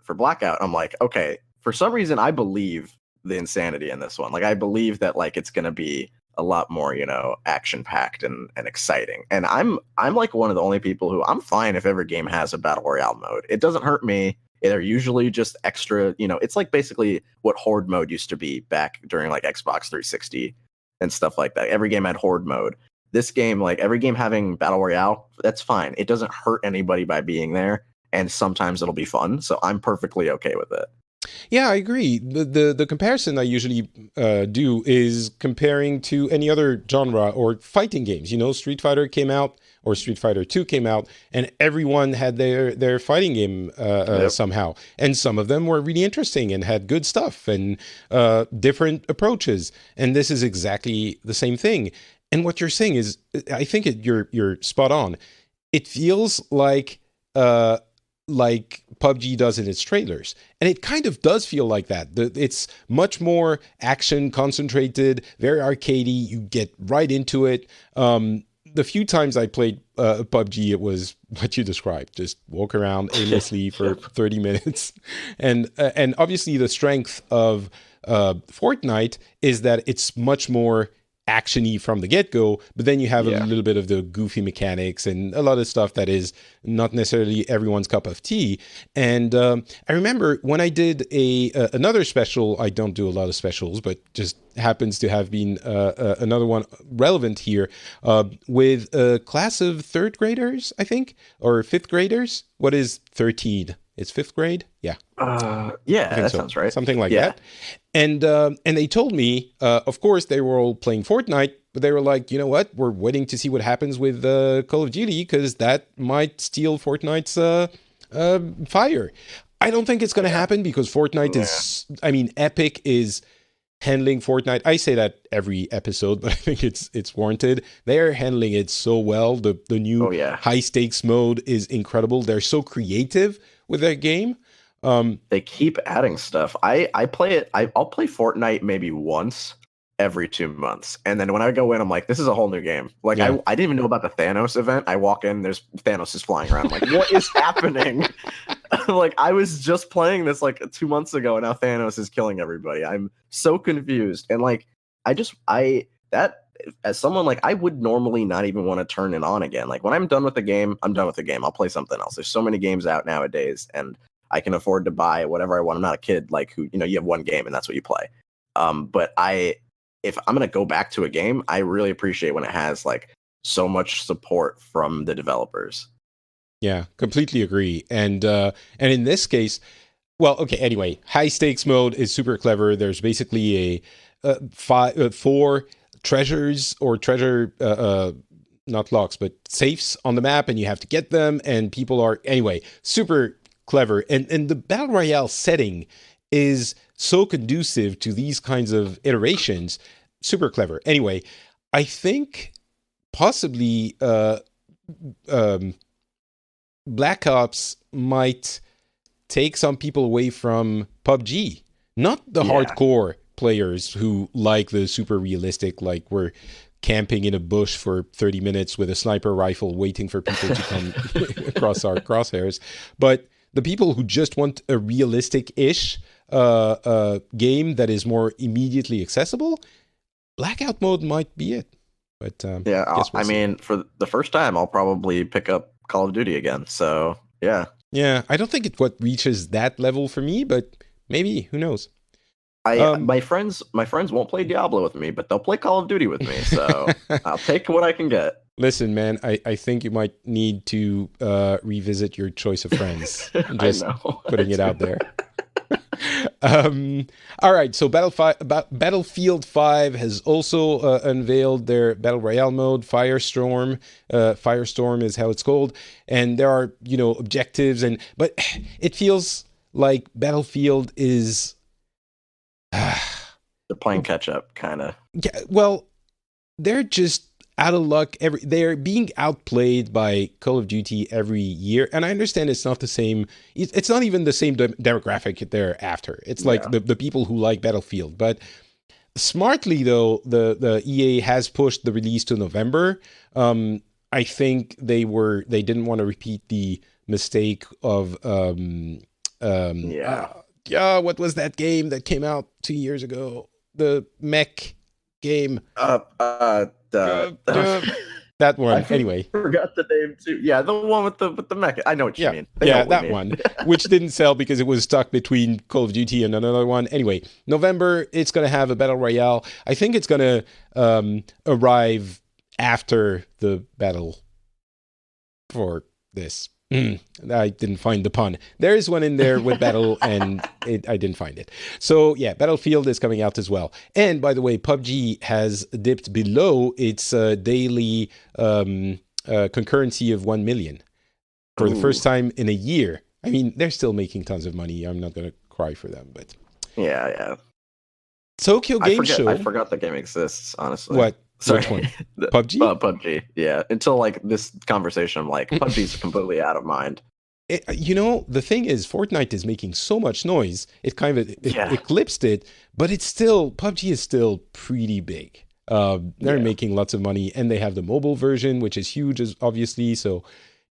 Blackout. I'm like, okay, for some reason I believe the insanity in this one. Like, I believe that like it's gonna be a lot more, you know, action packed and exciting. And I'm like one of the only people who I'm fine if every game has a battle royale mode. It doesn't hurt me. They're usually just extra, you know, it's like basically what Horde mode used to be back during like Xbox 360 and stuff like that. Every game had Horde mode. This game, like every game having battle royale, that's fine. It doesn't hurt anybody by being there, and sometimes it'll be fun. So I'm perfectly okay with it. Yeah, I agree. The comparison I usually do is comparing to any other genre or fighting games. You know, Street Fighter came out, or Street Fighter 2 came out, and everyone had their fighting game somehow. And some of them were really interesting and had good stuff and different approaches. And this is exactly the same thing. And what you're saying is, I think you're spot on. It feels like PUBG does in its trailers. And it kind of does feel like that. It's much more action concentrated, very arcadey. You get right into it. The few times I played PUBG, it was what you described. Just walk around aimlessly for 30 minutes. And obviously the strength of Fortnite is that it's much more action-y from the get-go, but then you have a little bit of the goofy mechanics and a lot of stuff that is not necessarily everyone's cup of tea. And I remember when I did another special, I don't do a lot of specials, but just happens to have been another one relevant here, with a class of third graders, I think, or fifth graders. What is 13? It's fifth grade? Yeah. That sounds right. Something like that. And they told me, of course, they were all playing Fortnite, but they were like, you know what? We're waiting to see what happens with Call of Duty because that might steal Fortnite's fire. I don't think it's going to happen because Fortnite is, I mean, Epic is handling Fortnite. I say that every episode, but I think it's warranted. They are handling it so well. The new high stakes mode is incredible. They're so creative with that game. They keep adding stuff. I play it. I'll play Fortnite maybe once every 2 months, and then when I go in, I'm like, this is a whole new game. Like I didn't even know about the Thanos event. I walk in, there's Thanos is flying around. I'm like, what is happening? Like I was just playing this like 2 months ago, and now Thanos is killing everybody. I'm so confused, and like as someone like I would normally not even want to turn it on again. Like when I'm done with the game, I'm done with the game. I'll play something else. There's so many games out nowadays, and I can afford to buy whatever I want. I'm not a kid like who, you know, you have one game and that's what you play. But if I'm going to go back to a game, I really appreciate when it has like so much support from the developers. Yeah, completely agree. And in this case, well, okay, anyway, high stakes mode is super clever. There's basically four treasures or treasure, not locks, but safes on the map, and you have to get them. And people are, anyway, super clever. And the Battle Royale setting is so conducive to these kinds of iterations. Super clever. Anyway, I think possibly Black Ops might take some people away from PUBG. Not the hardcore players who like the super realistic, like we're camping in a bush for 30 minutes with a sniper rifle waiting for people to come across our crosshairs. But the people who just want a realistic-ish game that is more immediately accessible, Blackout mode might be it. But I mean, for the first time, I'll probably pick up Call of Duty again. So yeah. Yeah, I don't think it reaches that level for me, but maybe, who knows? My friends won't play Diablo with me, but they'll play Call of Duty with me. So I'll take what I can get. Listen, man, I think you might need to revisit your choice of friends. Just putting it out there. All right, so Battlefield 5 has also unveiled their Battle Royale mode, Firestorm. Firestorm is how it's called. And there are, objectives, but it feels like Battlefield is... They're playing catch up, kind of. Yeah, well, they're just out of luck. They're being outplayed by Call of Duty every year, and I understand it's not the same. It's not even the same demographic they're after. It's like Yeah. the people who like Battlefield. But smartly, though, the EA has pushed the release to November. I think they didn't want to repeat the mistake of Yeah. yeah, what was that game that came out 2 years ago? The mech game. The That one. Anyway, forgot the name too. Yeah, the one with the mech. I know what you mean. That one, which didn't sell because it was stuck between Call of Duty and another one. Anyway, November, it's going to have a battle royale. I think it's going to arrive after the battle for this. I didn't find the pun. There is one in there with battle, and I didn't find it. So yeah, Battlefield is coming out as well. And by the way, PUBG has dipped below its daily concurrency of 1 million for the first time in a year. I mean, they're still making tons of money. I'm not going to cry for them, but yeah. Tokyo Game Show. I forgot the game exists. Honestly, what? Sorry. Which one? PUBG? PUBG, yeah. Until like this conversation, I'm like, PUBG's completely out of mind. The thing is, Fortnite is making so much noise, it kind of eclipsed it, but PUBG is still pretty big. They're making lots of money, and they have the mobile version, which is huge, obviously. So,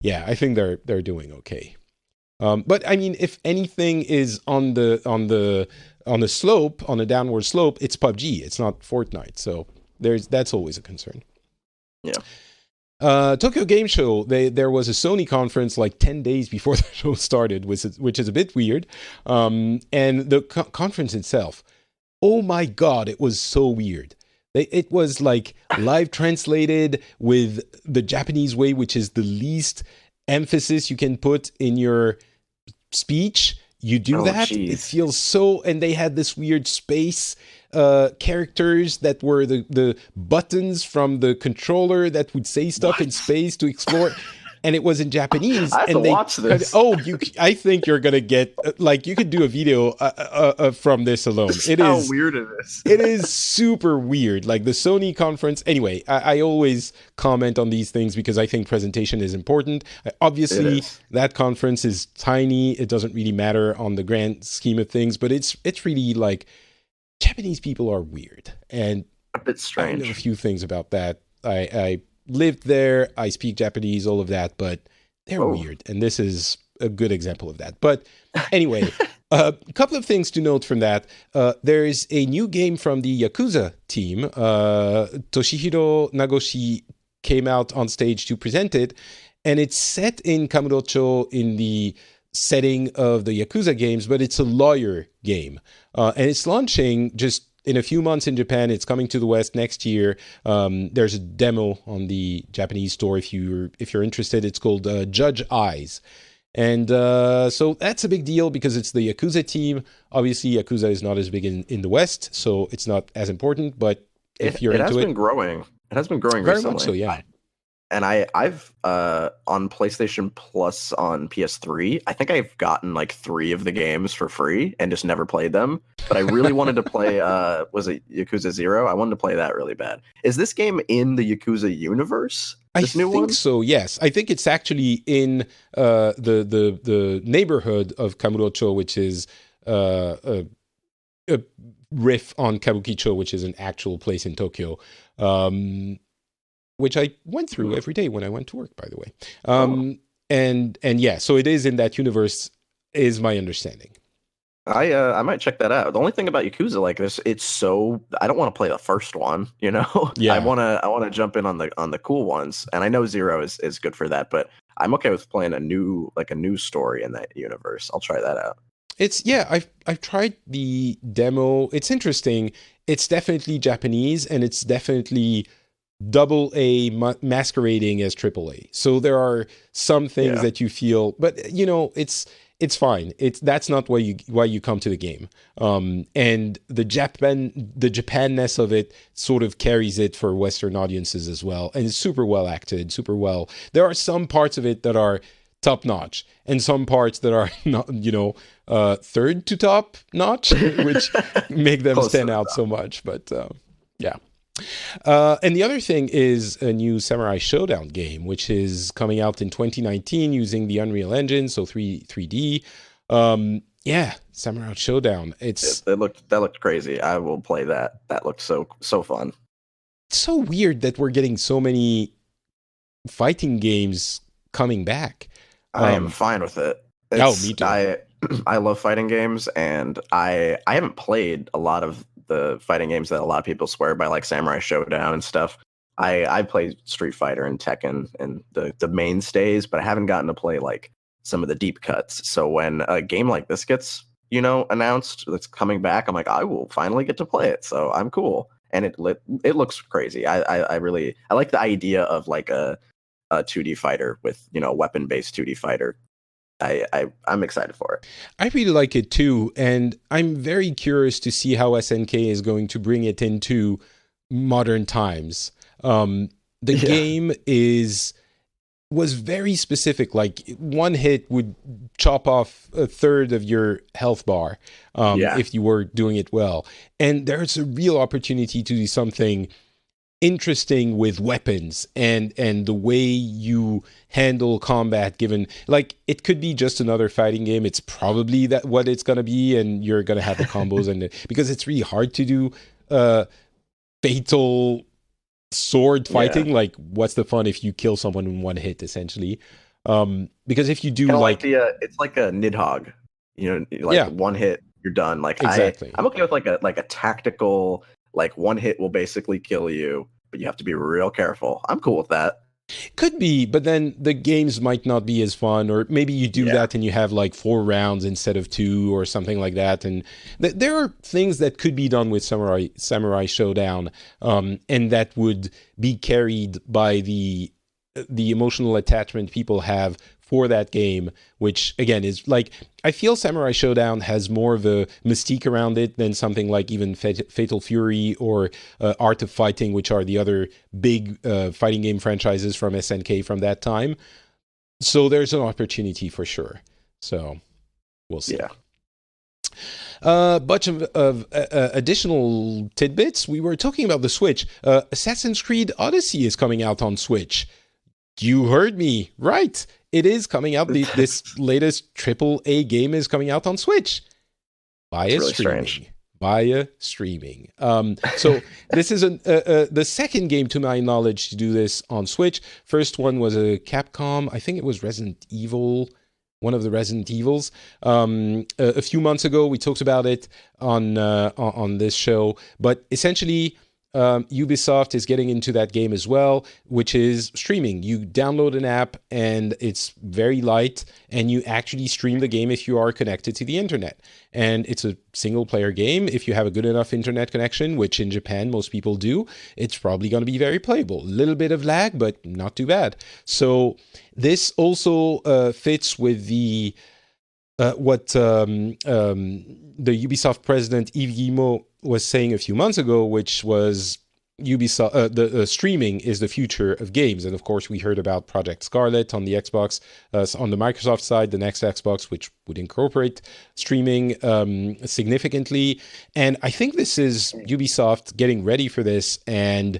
yeah, I think they're doing okay. But I mean, if anything is on the slope, on a downward slope, it's PUBG. It's not Fortnite. So that's always a concern. Yeah. Tokyo Game Show, there was a Sony conference like 10 days before the show started, which is a bit weird. And the conference itself, oh my God, it was so weird. It was like live translated with the Japanese way, which is the least emphasis you can put in your speech. You do that, geez. It feels so, and they had this weird space characters that were the buttons from the controller that would say stuff in space to explore, and it was in Japanese. I have to watch this. I think you're gonna get you could do a video from this alone. How weird it is. It is super weird. Like the Sony conference. Anyway, I always comment on these things because I think presentation is important. Obviously, that conference is tiny. It doesn't really matter on the grand scheme of things, but it's really like Japanese people are weird, and a bit strange. I know a few things about that. I lived there. I speak Japanese, all of that, but they're weird, and this is a good example of that. But anyway, a couple of things to note from that. There is a new game from the Yakuza team. Toshihiro Nagoshi came out on stage to present it, and it's set in Kamurocho in the setting of the Yakuza games, but it's a lawyer game. And it's launching just in a few months in Japan. It's coming to the West next year. There's a demo on the Japanese store if you're interested. It's called Judge Eyes. And so that's a big deal because it's the Yakuza team. Obviously, Yakuza is not as big in the West, so it's not as important. But if you're into it... It has been growing. It has been growing very recently. Much so, yeah. And I've on PlayStation Plus on PS3, I think I've gotten like 3 of the games for free and just never played them. But I really wanted to play, was it Yakuza 0? I wanted to play that really bad. Is this game in the Yakuza universe? I think so, yes. I think it's actually in the neighborhood of Kamurocho, which is a riff on Kabukicho, which is an actual place in Tokyo. Which I went through every day when I went to work, by the way. And yeah, so it is in that universe, is my understanding. I might check that out. The only thing about Yakuza like this, it's so I don't want to play the first one, you know. Yeah. I want to jump in on the cool ones, and I know 0 is good for that, but I'm okay with playing a new story in that universe. I'll try that out. I've tried the demo. It's interesting. It's definitely Japanese, and it's definitely AA masquerading as AAA. So there are some things that you feel, but you know, it's fine. That's not why you come to the game. And the Japanness of it sort of carries it for Western audiences as well. And it's super well acted, super well. There are some parts of it that are top notch, and some parts that are not, third to top notch, which make them stand out so much. But yeah. And the other thing is a new Samurai Showdown game, which is coming out in 2019 using the Unreal Engine, so 3D. Yeah, Samurai Showdown. That looked crazy. I will play that. That looked so fun. It's so weird that we're getting so many fighting games coming back. I am fine with it. Me too. I love fighting games, and I haven't played a lot of the fighting games that a lot of people swear by, like Samurai Showdown and stuff. I play Street Fighter and Tekken and the mainstays, but I haven't gotten to play like some of the deep cuts. So when a game like this gets, announced that's coming back, I'm like, I will finally get to play it. So I'm cool. And it looks crazy. I really like the idea of like a 2D fighter with, weapon-based 2D fighter. I'm excited for it. I really like it too, and I'm very curious to see how SNK is going to bring it into modern times. The game was very specific. Like one hit would chop off a third of your health bar if you were doing it well. And there's a real opportunity to do something interesting with weapons and the way you handle combat, given like it could be just another fighting game. It's probably that what it's going to be, and you're going to have the combos and because it's really hard to do fatal sword fighting. Like what's the fun if you kill someone in one hit, essentially? Because if you do it's like a Nidhogg, one hit you're done. Like exactly. I'm okay with like a tactical, like one hit will basically kill you, but you have to be real careful. I'm cool with that. Could be, but then the games might not be as fun, or maybe you do that and you have like 4 rounds instead of 2 or something like that. And there are things that could be done with Samurai Showdown, and that would be carried by the emotional attachment people have for that game, which again is like, I feel Samurai Showdown has more of a mystique around it than something like even Fatal Fury or Art of Fighting, which are the other big fighting game franchises from SNK from that time. So there's an opportunity for sure. So we'll see. Yeah. Bunch of additional tidbits. We were talking about the Switch. Assassin's Creed Odyssey is coming out on Switch. You heard me right. It is coming out. This latest AAA game is coming out on Switch via streaming. Via streaming. So this is the second game, to my knowledge, to do this on Switch. First one was a Capcom. I think it was Resident Evil. One of the Resident Evils. A few months ago, we talked about it on this show. But essentially, Ubisoft is getting into that game as well, which is streaming. You download an app and it's very light, and you actually stream the game if you are connected to the internet. And it's a single player game. If you have a good enough internet connection, which in Japan most people do, it's probably going to be very playable. A little bit of lag, but not too bad. So this also fits with the what the Ubisoft president Yves Guillemot was saying a few months ago, which was Ubisoft the streaming is the future of games. And of course, we heard about Project Scarlet on the Xbox, on the Microsoft side, the next Xbox, which would incorporate streaming significantly. And I think this is Ubisoft getting ready for this and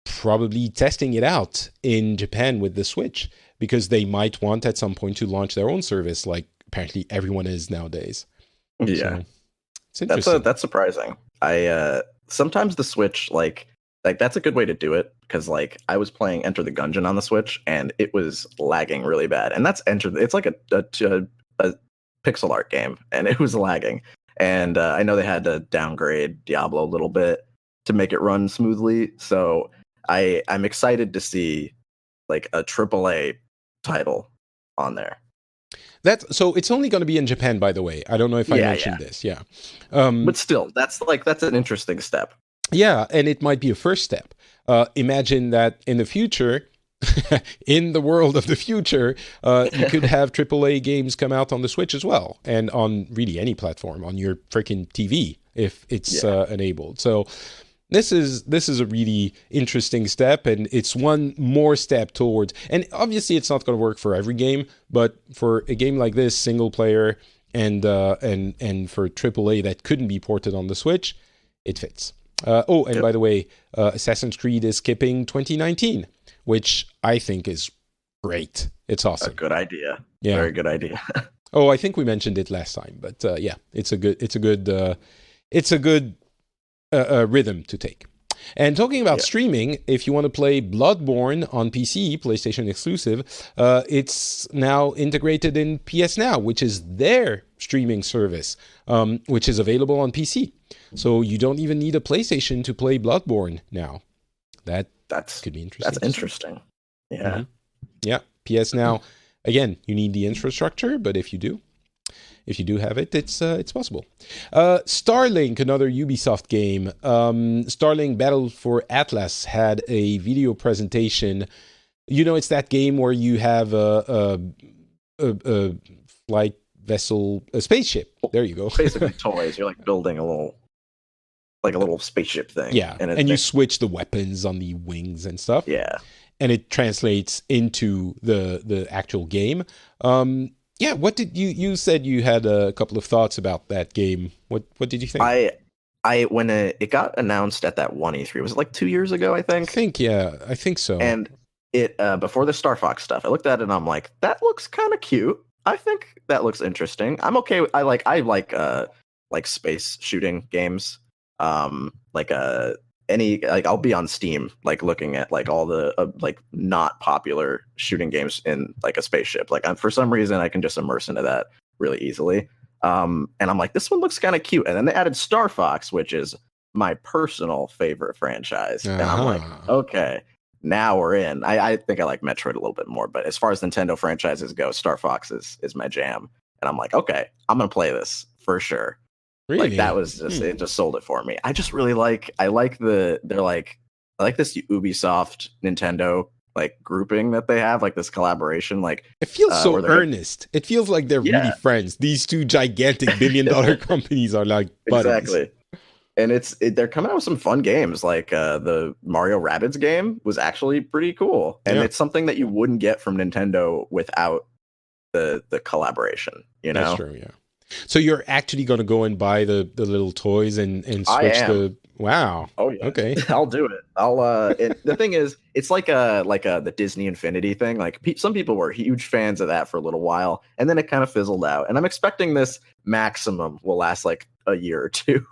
probably testing it out in Japan with the Switch, because they might want at some point to launch their own service, like apparently everyone is nowadays. Yeah. So, it's interesting. That's surprising. I sometimes the Switch, like that's a good way to do it, because like I was playing Enter the Gungeon on the Switch and it was lagging really bad. And that's it's like a pixel art game, and it was lagging. And I know they had to downgrade Diablo a little bit to make it run smoothly. So I'm excited to see like a AAA title on there. So it's only going to be in Japan, by the way. I don't know if I mentioned this. Yeah. But still, that's an interesting step. Yeah, and it might be a first step. Imagine that in the future, in the world of the future, you could have AAA games come out on the Switch as well, and on really any platform, on your freaking TV, if it's enabled. So This is a really interesting step, and it's one more step towards. And obviously, it's not going to work for every game, but for a game like this, single player, and for AAA that couldn't be ported on the Switch, it fits. And by the way, Assassin's Creed is skipping 2019, which I think is great. It's awesome. A good idea. Yeah. Very good idea. Oh, I think we mentioned it last time, but yeah, it's a good rhythm to take. And talking about streaming, if you want to play Bloodborne on PC, PlayStation exclusive, it's now integrated in PS Now, which is their streaming service, which is available on PC. So you don't even need a PlayStation to play Bloodborne now. That could be interesting. That's interesting. Yeah. Mm-hmm. Yeah. PS Now, again, you need the infrastructure, but if you do have it, it's possible. Starlink, another Ubisoft game. Starlink Battle for Atlas had a video presentation. It's that game where you have a flight vessel, a spaceship. There you go. Basically toys. You're like building a little spaceship thing. Yeah, and you switch the weapons on the wings and stuff. Yeah. And it translates into the actual game. Yeah, what did you said you had a couple of thoughts about that game. What did you think? I when it got announced at that one E3, was it like 2 years ago, I think? I think so. And it before the Star Fox stuff, I looked at it and I'm like, that looks kind of cute. I think that looks interesting. I'm okay with, I like space shooting games. I'll be on Steam, like looking at like all the not popular shooting games in like a spaceship. Like for some reason, I can just immerse into that really easily. And I'm like, this one looks kind of cute. And then they added Star Fox, which is my personal favorite franchise. And I'm like, okay, now we're in. I think I like Metroid a little bit more, but as far as Nintendo franchises go, Star Fox is my jam. And I'm like, okay, I'm gonna play this for sure. Really? Like that was just it just sold it for me. I just really I like this Ubisoft Nintendo like grouping that they have, like this collaboration. Like it feels so earnest. It feels like they're really friends. These two gigantic billion-dollar companies are like buddies. Exactly. And they're coming out with some fun games. Like the Mario Rabbids game was actually pretty cool, and it's something that you wouldn't get from Nintendo without the collaboration. That's true. Yeah. So you're actually going to go and buy the little toys and switch the... Wow. Oh yeah. Okay. I'll do it. The thing is, it's like the Disney Infinity thing. Like some people were huge fans of that for a little while, and then it kind of fizzled out. And I'm expecting this maximum will last like a year or two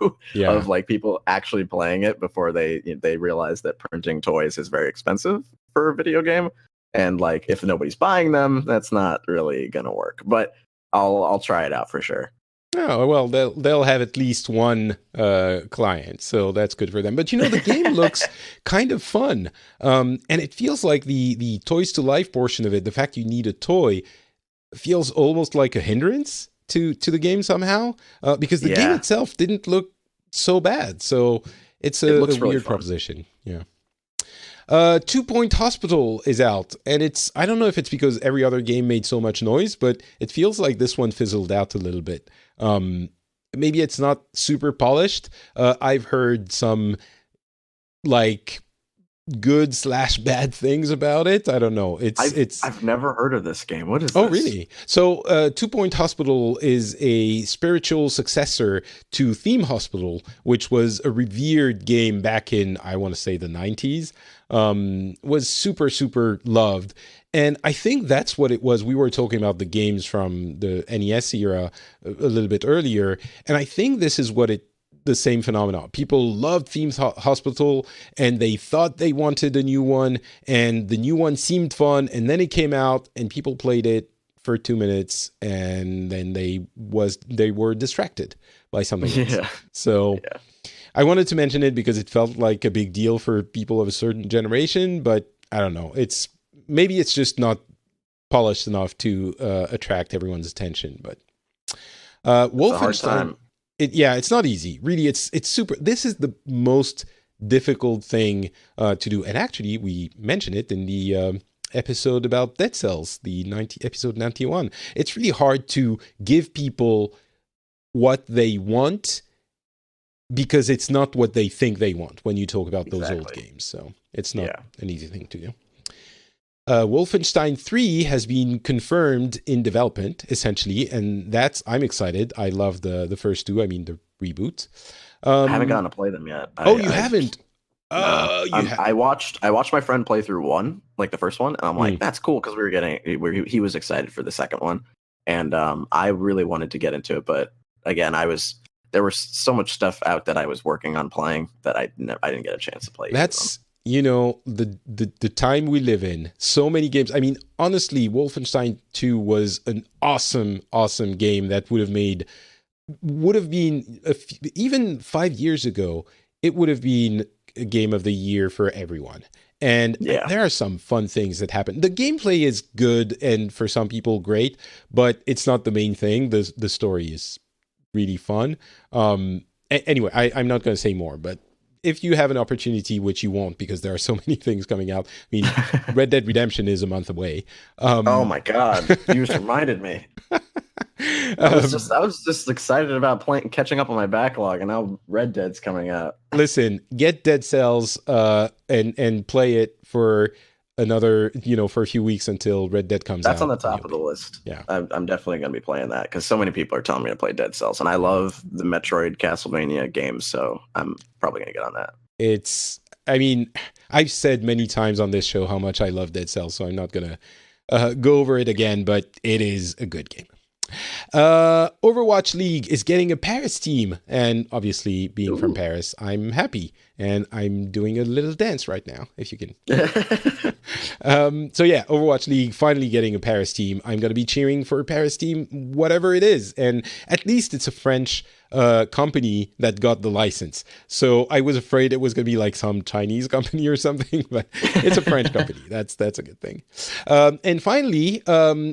of like people actually playing it before they realize that printing toys is very expensive for a video game. And like if nobody's buying them, that's not really gonna work. But I'll try it out for sure. Oh, well, they'll have at least one client, so that's good for them. But the game looks kind of fun, and it feels like the Toys to Life portion of it, the fact you need a toy, feels almost like a hindrance to the game somehow, because the game itself didn't look so bad. So it's a really weird proposition. Yeah. 2 Point Hospital is out, and I don't know if it's because every other game made so much noise, but it feels like this one fizzled out a little bit. Maybe it's not super polished. I've heard some like good / bad things about it. I don't know. I've never heard of this game. What is this? Oh, really? So 2 Point Hospital is a spiritual successor to Theme Hospital, which was a revered game back in, I want to say, the 90s. Was super, super loved. And I think that's what it was. We were talking about the games from the NES era a little bit earlier. And I think this is the same phenomenon. People loved Themes Hospital, and they thought they wanted a new one, and the new one seemed fun, and then it came out, and people played it for 2 minutes, and then they were distracted by something else. So I wanted to mention it because it felt like a big deal for people of a certain generation, but I don't know. Maybe it's just not polished enough to attract everyone's attention. But Wolfenstein, it's not easy. Really, it's super. This is the most difficult thing to do, and actually, we mentioned it in the episode about Dead Cells, episode 91. It's really hard to give people what they want because it's not what they think they want when you talk about those old Exactly. games. So it's not an easy thing to do. Wolfenstein 3 has been confirmed in development, essentially, and I'm excited. I love the first two. I mean, the reboot. I haven't gotten to play them yet. You haven't? No, I watched my friend play through one, like the first one, and I'm like, that's cool because he was excited for the second one, and I really wanted to get into it, but again, there was so much stuff out that I was working on playing that I didn't get a chance to play. That's the time we live in. So many games. I mean, honestly, Wolfenstein 2 was an awesome game that would have been even 5 years ago. It would have been a game of the year for everyone. And there are some fun things that happen. The gameplay is good and for some people great, but it's not the main thing. The story is really fun. Anyway, I'm not going to say more, but if you have an opportunity, which you won't because there are so many things coming out. I mean, Red Dead Redemption is a month away. Oh my God, you just reminded me. I was just excited about catching up on my backlog, and now Red Dead's coming out. Listen, get Dead Cells and play it for another, for a few weeks until Red Dead comes out. That's on the top of the list. Yeah, I'm definitely going to be playing that because so many people are telling me to play Dead Cells, and I love the Metroid Castlevania games, so I'm probably going to get on that. I mean, I've said many times on this show how much I love Dead Cells, so I'm not going to go over it again, but it is a good game. Overwatch League is getting a Paris team, and obviously being from Paris, I'm happy, and I'm doing a little dance right now, if you can. So yeah, Overwatch League finally getting a Paris team. I'm going to be cheering for a Paris team, whatever it is, and at least it's a French company that got the license. So I was afraid it was going to be like some Chinese company or something, but it's a French company. That's a good thing. And finally,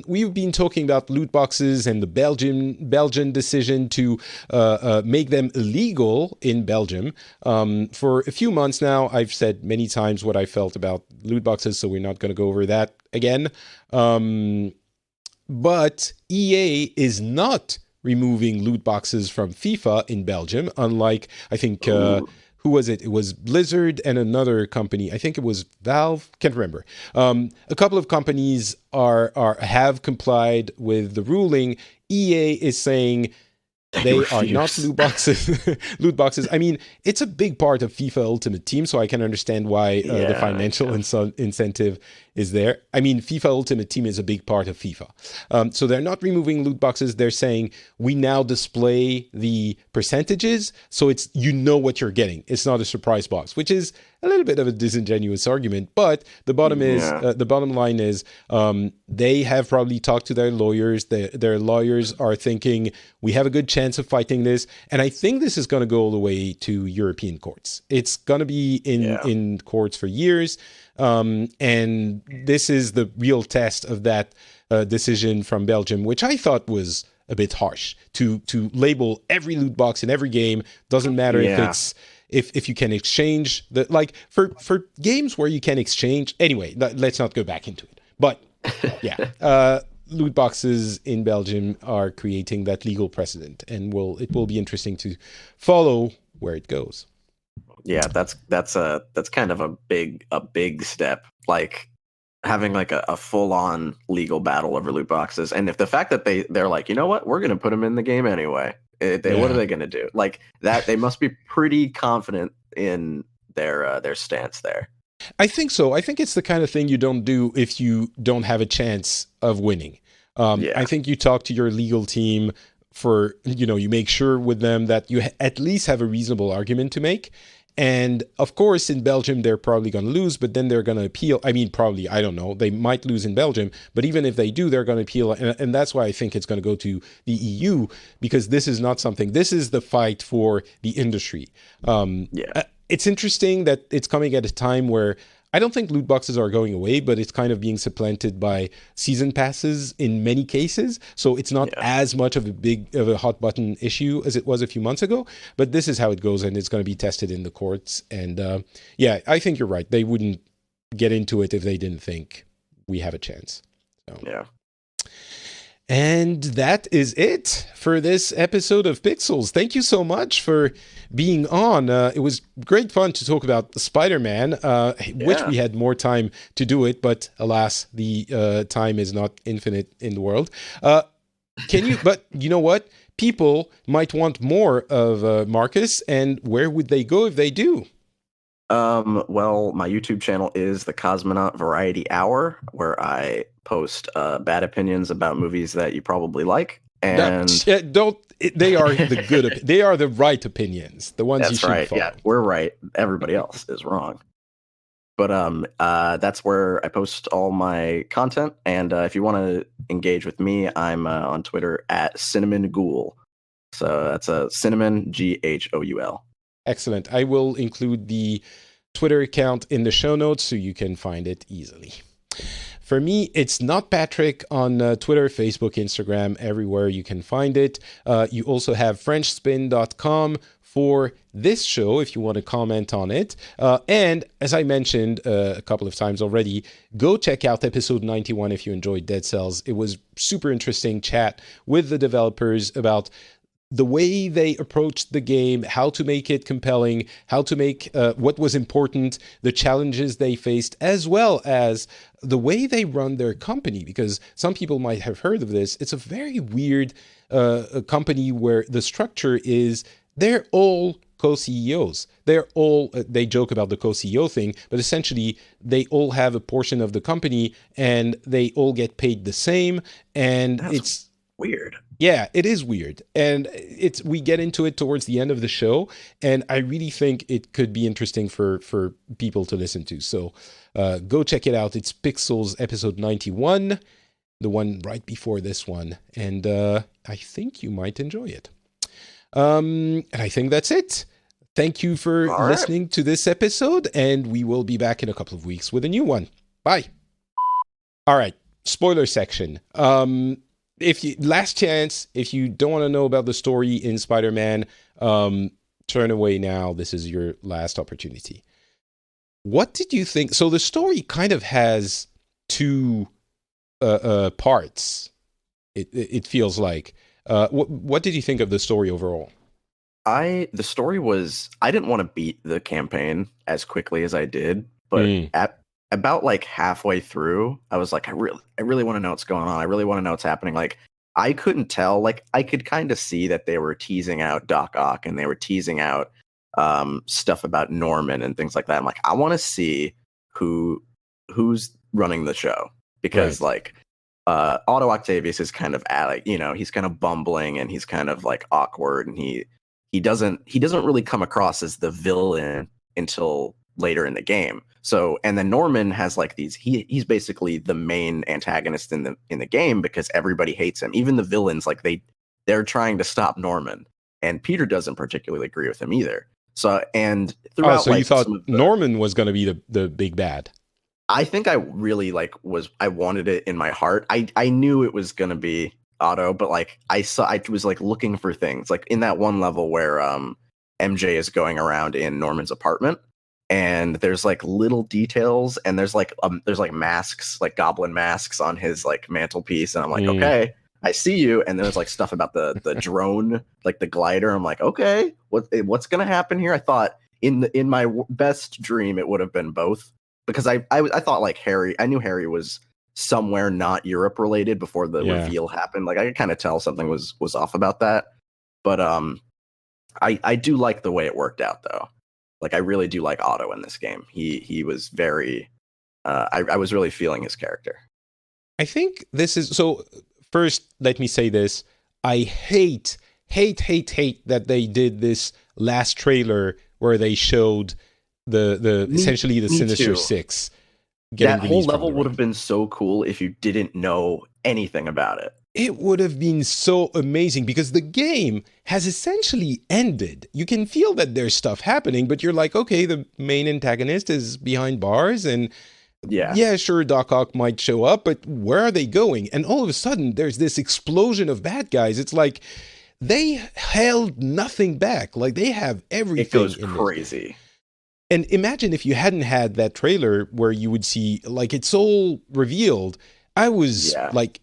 we've been talking about loot boxes and the Belgian decision to make them illegal in Belgium. For a few months now, I've said many times what I felt about loot boxes, so we're not going to go over that again. But EA is not removing loot boxes from FIFA in Belgium, unlike, I think, who was it? It was Blizzard and another company. I think it was Valve. Can't remember. A couple of companies have complied with the ruling. EA is saying they are not loot boxes. Loot boxes. I mean, it's a big part of FIFA Ultimate Team, so I can understand why the financial incentive is there. I mean, FIFA Ultimate Team is a big part of FIFA. So they're not removing loot boxes. They're saying we now display the percentages, so it's what you're getting. It's not a surprise box, which is a little bit of a disingenuous argument. But the bottom line is they have probably talked to their lawyers. Their lawyers are thinking we have a good chance of fighting this, and I think this is going to go all the way to European courts. It's going to be in courts for years. And this is the real test of that decision from Belgium, which I thought was a bit harsh to label every loot box in every game. Doesn't matter if you can exchange for games where you can exchange. Anyway, let's not go back into it. But loot boxes in Belgium are creating that legal precedent, and it will be interesting to follow where it goes. Yeah, that's kind of a big step, like having like a full-on legal battle over loot boxes. And if the fact that they're like, you know what, we're going to put them in the game anyway. What are they going to do? Like that, they must be pretty confident in their stance there. I think so. I think it's the kind of thing you don't do if you don't have a chance of winning. I think you talk to your legal team for, you make sure with them that you at least have a reasonable argument to make. And of course, in Belgium, they're probably going to lose, but then they're going to appeal. I mean, probably, I don't know. They might lose in Belgium, but even if they do, they're going to appeal. And that's why I think it's going to go to the EU, because this is not something, this is the fight for the industry. It's interesting that it's coming at a time where I don't think loot boxes are going away, but it's kind of being supplanted by season passes in many cases. So it's not as much of a hot button issue as it was a few months ago. But this is how it goes, and it's going to be tested in the courts. And I think you're right. They wouldn't get into it if they didn't think we have a chance. So. Yeah. And that is it for this episode of Pixels. Thank you so much for being on. It was great fun to talk about Spider-Man. Wish we had more time to do it, but alas, the time is not infinite in the world. But you know what? People might want more of Marcus, and where would they go if they do? Well, my YouTube channel is the Cosmonaut Variety Hour, where I post bad opinions about movies that you probably like. And they are the good, they are the right opinions, the ones you should follow. Yeah, we're right. Everybody else is wrong. But that's where I post all my content. And if you want to engage with me, I'm on Twitter at Cinnamon Ghoul. So that's a Cinnamon Ghoul. Excellent. I will include the Twitter account in the show notes so you can find it easily. For me, it's Not Patrick on Twitter, Facebook, Instagram, everywhere you can find it. You also have FrenchSpin.com for this show if you want to comment on it. And as I mentioned a couple of times already, go check out episode 91 if you enjoyed Dead Cells. It was super interesting chat with the developers about the way they approached the game, how to make it compelling, how to make what was important, the challenges they faced, as well as the way they run their company. Because some people might have heard of this. It's a very weird company where the structure is they're all co-CEOs. They joke about the co-CEO thing, but essentially they all have a portion of the company and they all get paid the same. And it's weird. Yeah, it is weird. And we get into it towards the end of the show, and I really think it could be interesting for people to listen to. So go check it out. It's Pixels episode 91, the one right before this one. And I think you might enjoy it. And I think that's it. Thank you for listening to this episode, and we will be back in a couple of weeks with a new one. Bye. All right, spoiler section. Last chance, if you don't want to know about the story in Spider-Man, turn away now. This is your last opportunity. What did you think? So the story kind of has two parts. It feels like. What did you think of the story overall? I didn't want to beat the campaign as quickly as I did, but about like halfway through, I was like, I really want to know what's going on. I really want to know what's happening. Like, I couldn't tell. Like, I could kind of see that they were teasing out Doc Ock and they were teasing out stuff about Norman and things like that. I'm like, I want to see who's running the show, because like Otto Octavius is kind of he's kind of bumbling and he's kind of like awkward, and he doesn't really come across as the villain until later in the game. So, and then Norman has like these, he's basically the main antagonist in the game because everybody hates him. Even the villains, like they're trying to stop Norman, and Peter doesn't particularly agree with him either. So, and throughout, you thought Norman was going to be the big bad? I think I really I wanted it in my heart. I knew it was going to be Otto, but like I was like looking for things like in that one level where MJ is going around in Norman's apartment, and there's like little details, and there's like masks, like goblin masks on his like mantelpiece, and I'm like, okay, I see you. And there's like stuff about the drone, like the glider. I'm like, okay, what's gonna happen here? I thought in my best dream it would have been both, because I thought like I knew Harry was somewhere not Europe related before the reveal happened. Like I could kind of tell something was off about that. But I do like the way it worked out though. Like I really do like Otto in this game. He was very I was really feeling his character. I think this is so. First, let me say this. I hate that they did this last trailer where they showed the essentially the Sinister Six. That whole level would have been so cool if you didn't know anything about it. It would have been so amazing because the game has essentially ended. You can feel that there's stuff happening, but you're like, okay, the main antagonist is behind bars, and yeah, sure, Doc Ock might show up, but where are they going? And all of a sudden, there's this explosion of bad guys. It's like they held nothing back. Like they have everything. It goes crazy. And imagine if you hadn't had that trailer where you would see, like, it's all revealed. I was like,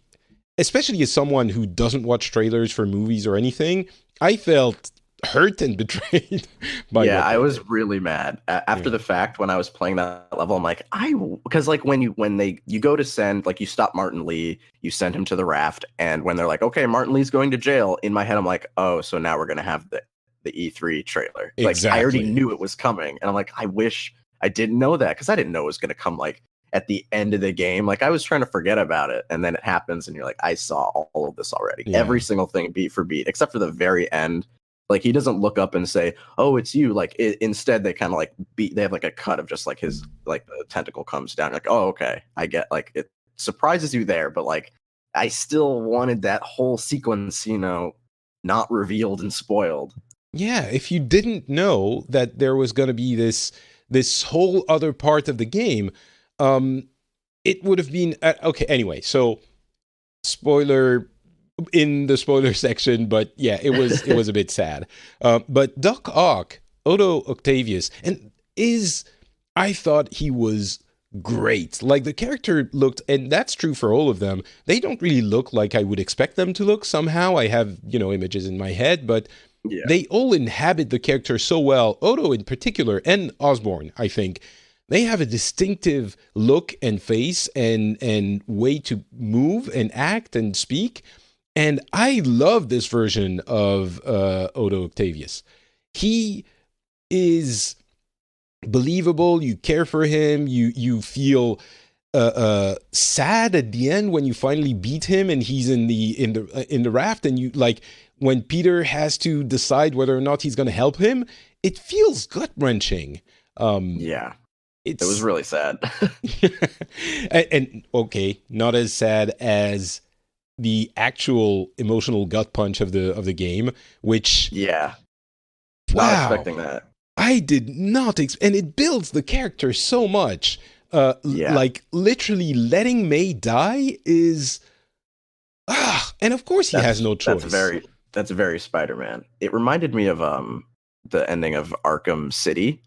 especially as someone who doesn't watch trailers for movies or anything, I felt hurt and betrayed by Yeah, what I they was did. really mad after Yeah, the fact when I was playing that level. I'm like, because like when you go to send, like, you stop Martin Lee, you send him to the raft, and when they're like, okay, Martin Lee's going to jail, in my head I'm like, oh, so now we're gonna have the E3 trailer. Like, I already exactly. knew it was coming, and I'm like, I wish I didn't know that, because I didn't know it was gonna come like at the end of the game. Like, I was trying to forget about it, and then it happens, and you're like, I saw all of this already, Yeah. every single thing, beat for beat, except for the very end. Like, he doesn't look up and say, "Oh, it's you." Like, instead, they kind of like beat. They have like a cut of just like his, like, the tentacle comes down. Like, oh, okay, I get. Like, it surprises you there, but like, I still wanted that whole sequence, not revealed and spoiled. Yeah, if you didn't know that there was going to be this whole other part of the game, um, it would have been okay. Anyway, so spoiler in the spoiler section, but yeah, it was a bit sad. But Doc Ock, Odo Octavius, and is I thought he was great. Like the character looked, and that's true for all of them. They don't really look like I would expect them to look. Somehow, I have images in my head, but Yeah, they all inhabit the character so well. Odo in particular, and Osborne, I think. They have a distinctive look and face and way to move and act and speak, and I love this version of Odo Octavius. He is believable. You care for him. You feel sad at the end when you finally beat him and he's in the raft, and you like when Peter has to decide whether or not he's going to help him. It feels gut wrenching. Um, yeah, it was it's really sad. and okay, not as sad as the actual emotional gut punch of the game, which Yeah, not wow, expecting that. I did not and it builds the character so much. Yeah, Like literally letting May die is and of course he has that's no that's choice. very that's very Spider-Man. It reminded me of the ending of Arkham City,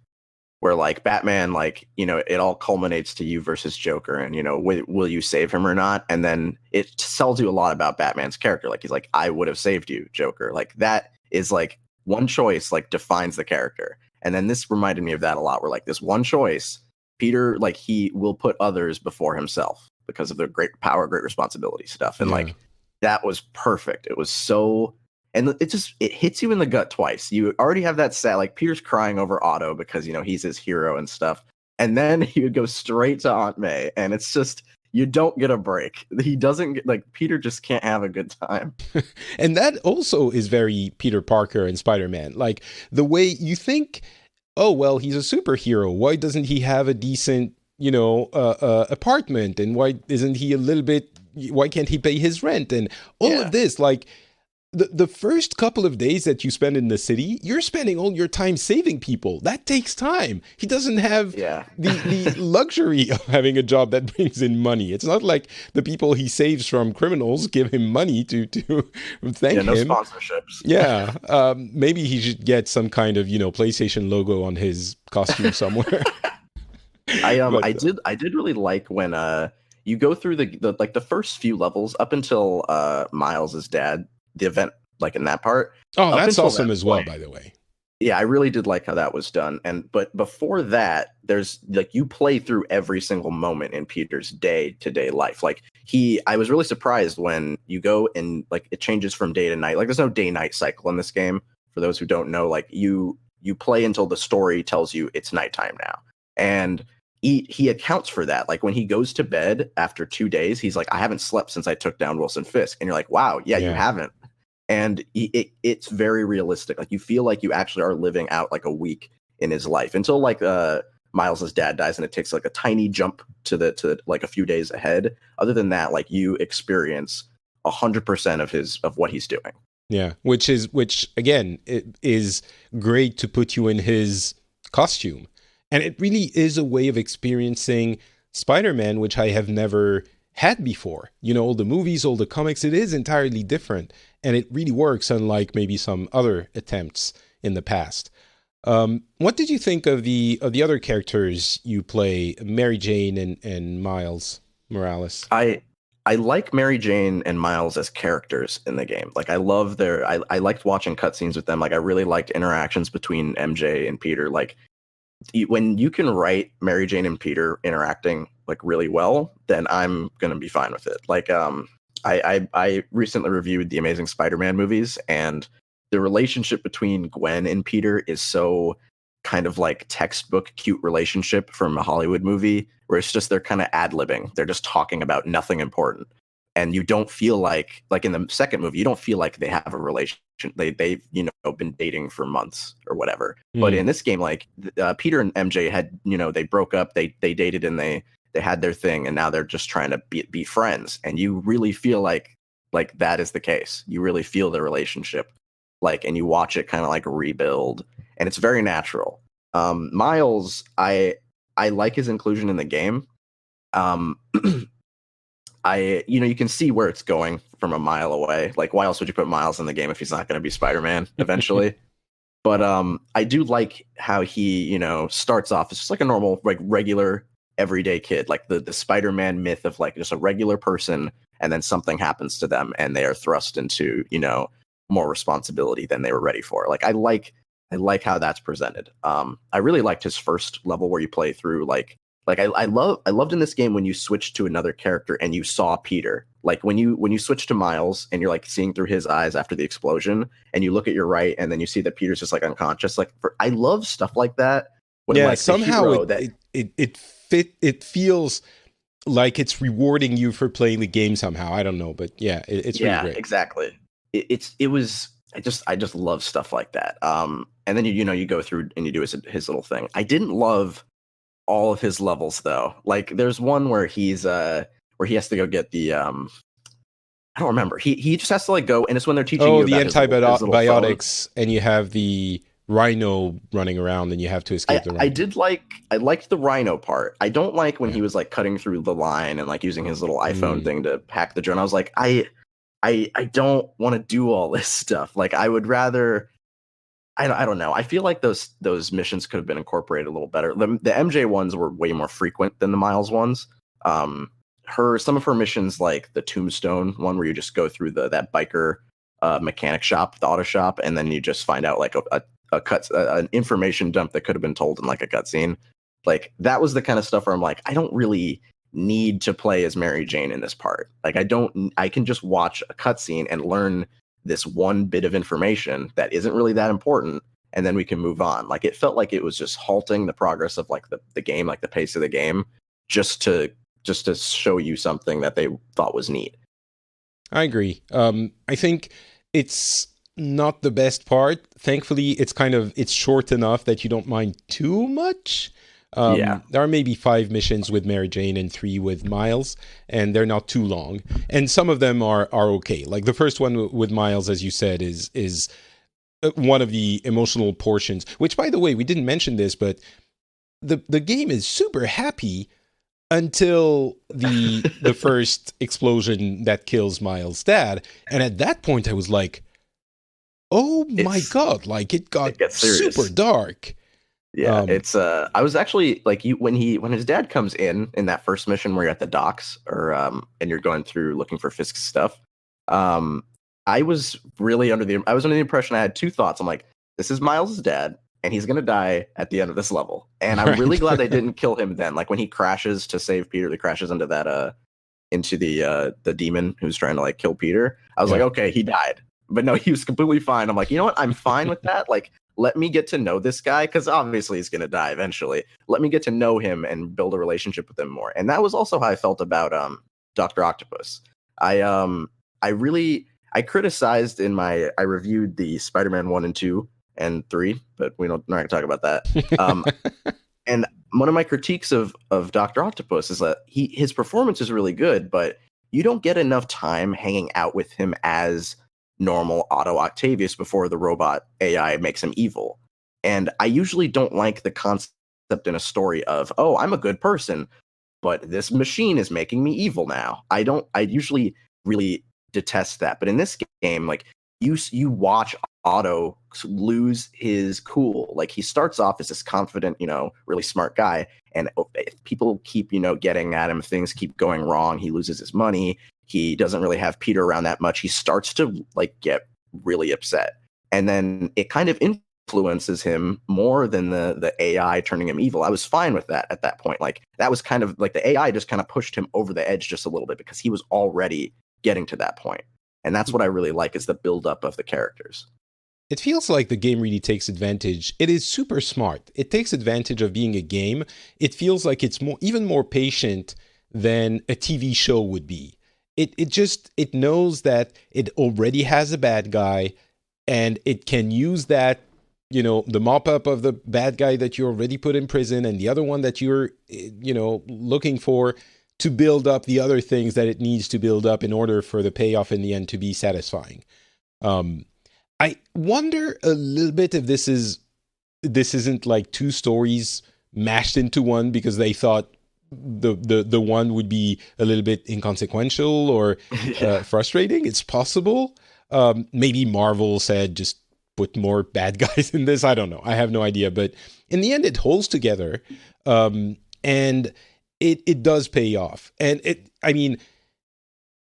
where like Batman, like, it all culminates to you versus Joker, and will you save him or not? And then it tells you a lot about Batman's character. Like, he's like, I would have saved you, Joker. Like, that is like one choice like defines the character. And then this reminded me of that a lot, where like this one choice, Peter, like, he will put others before himself because of the great power, great responsibility stuff. And Yeah. like, that was perfect. It was so, and it hits you in the gut twice. You already have that sad, like, Peter's crying over Otto because he's his hero and stuff, and then you go straight to Aunt May, and it's just, you don't get a break. He doesn't get, like, Peter just can't have a good time. And that also is very Peter Parker and Spider-Man. Like the way you think, oh well, he's a superhero. Why doesn't he have a decent, apartment? And why isn't he a little bit? Why can't he pay his rent? And all Yeah, of this, like the first couple of days that you spend in the city, you're spending all your time saving people. That takes time. He doesn't have yeah, the luxury of having a job that brings in money. It's not like the people he saves from criminals give him money to yeah. thank No him. sponsorships. Yeah, maybe he should get some kind of PlayStation logo on his costume somewhere. But I did really like when you go through the like the first few levels up until Miles's dad, the event, like, in that part, oh, up that's until that awesome as well, point. by the way. Yeah, I really did like how that was done. But before that, there's like, you play through every single moment in Peter's day-to-day life. Like, I was really surprised when you go and like it changes from day to night. Like, there's no day-night cycle in this game. For those who don't know, like, you play until the story tells you it's nighttime now. And he accounts for that. Like, when he goes to bed after 2 days, he's like, I haven't slept since I took down Wilson Fisk. And you're like, wow, yeah, you Yeah. haven't. And it's very realistic. Like, you feel like you actually are living out like a week in his life until like Miles's dad dies, and it takes like a tiny jump to like a few days ahead. Other than that, like, you experience 100% of what he's doing. Yeah, which again, it is great to put you in his costume. And it really is a way of experiencing Spider-Man, which I have never had before. All the movies, all the comics, it is entirely different. And it really works, unlike maybe some other attempts in the past. What did you think of the other characters you play, Mary Jane and Miles Morales? I I like Mary Jane and Miles as characters in the game. Like I love I liked watching cutscenes with them. Like I really liked interactions between MJ and Peter. Like when you can write Mary Jane and Peter interacting like really well, then I'm gonna be fine with it. Like I recently reviewed the Amazing Spider-Man movies, and the relationship between Gwen and Peter is so kind of like textbook cute relationship from a Hollywood movie, where it's just they're kind of ad-libbing. They're just talking about nothing important. And you don't feel like in the second movie, you don't feel like they have a relationship. They've been dating for months or whatever. But in this game, like Peter and MJ had, they broke up, they dated, and they had their thing, and now they're just trying to be friends. And you really feel like that is the case. You really feel the relationship, and you watch it kind of like rebuild, and it's very natural. Miles, I like his inclusion in the game. You can see where it's going from a mile away. Like, why else would you put Miles in the game if he's not going to be Spider-Man eventually? But I do like how he, starts off as just like a normal, like regular, everyday kid, like the Spider-Man myth of like just a regular person, and then something happens to them and they are thrust into, more responsibility than they were ready for. Like, I like how that's presented. I really liked his first level where you play through I loved in this game when you switched to another character and you saw Peter. Like when you switch to Miles and you're like seeing through his eyes after the explosion, and you look at your right and then you see that Peter's just like unconscious. I love stuff like that. When, somehow it feels like it's rewarding you for playing the game somehow. I don't know, but it's really great. Exactly. I just love stuff like that. And then you go through and you do his little thing. I didn't love all of his levels though. Like there's one where he has to go get the I don't remember. He just has to go, and it's when they're teaching you the about antibiotics, and you have the rhino running around, and you have to escape the rhino. I liked the rhino part. I don't like when he was cutting through the line and using his little iPhone thing to hack the drone. I was like, I don't want to do all this stuff. Like I would rather. I don't know. I feel like those missions could have been incorporated a little better. The MJ ones were way more frequent than the Miles ones. Some of her missions, like the Tombstone one, where you just go through that biker mechanic shop, the auto shop, and then you just find out an information dump that could have been told in a cutscene. Like that was the kind of stuff where I'm like, I don't really need to play as Mary Jane in this part. Like I can just watch a cutscene and learn this one bit of information that isn't really that important, and then we can move on. Like it felt like it was just halting the progress of the game, the pace of the game, just to show you something that they thought was neat. I agree. I think it's not the best part. Thankfully, it's short enough that you don't mind too much. There are maybe 5 missions with Mary Jane and 3 with Miles, and they're not too long. And some of them are okay. Like the first one with Miles, as you said, is one of the emotional portions. Which, by the way, we didn't mention this, but the game is super happy until the first explosion that kills Miles' dad. And at that point, I was like, "Oh my god!" It got super dark. Yeah, it's I was actually when his dad comes in that first mission where you're at the docks or and you're going through looking for Fisk's stuff. I was under the impression, I had 2 thoughts. I'm like, this is Miles' dad, and he's gonna die at the end of this level. And I'm really glad they didn't kill him then. Like when he crashes to save Peter, he crashes into the demon who's trying to kill Peter. I was like, okay, he died. But no, he was completely fine. I'm like, you know what? I'm fine with that. Let me get to know this guy, because obviously he's going to die eventually. Let me get to know him and build a relationship with him more. And that was also how I felt about Dr. Octopus. I criticized I reviewed the Spider-Man 1 and 2 and 3, but we're not going to talk about that. And one of my critiques of Dr. Octopus is that his performance is really good, but you don't get enough time hanging out with him as normal Otto Octavius before the robot AI makes him evil. And I usually don't like the concept in a story of, oh, I'm a good person, but this machine is making me evil now. I usually really detest that. But in this game, you watch Otto lose his cool. He starts off as this confident, really smart guy, and if people keep, getting at him, things keep going wrong. He loses his money. He doesn't really have Peter around that much. He starts to like get really upset. And then it kind of influences him more than the AI turning him evil. I was fine with that at that point. Like that was kind of like the AI just kind of pushed him over the edge just a little bit because he was already getting to that point. And that's what I really like is the buildup of the characters. It feels like the game really takes advantage. It is super smart. It takes advantage of being a game. It feels like it's even more patient than a TV show would be. It knows that it already has a bad guy, and it can use that, the mop up of the bad guy that you already put in prison and the other one that you're, looking for, to build up the other things that it needs to build up in order for the payoff in the end to be satisfying. I wonder a little bit if this isn't like two stories mashed into one because they thought the one would be a little bit inconsequential or frustrating. It's possible. Maybe Marvel said just put more bad guys in this. I don't know. I have no idea. But in the end, it holds together, and it does pay off. And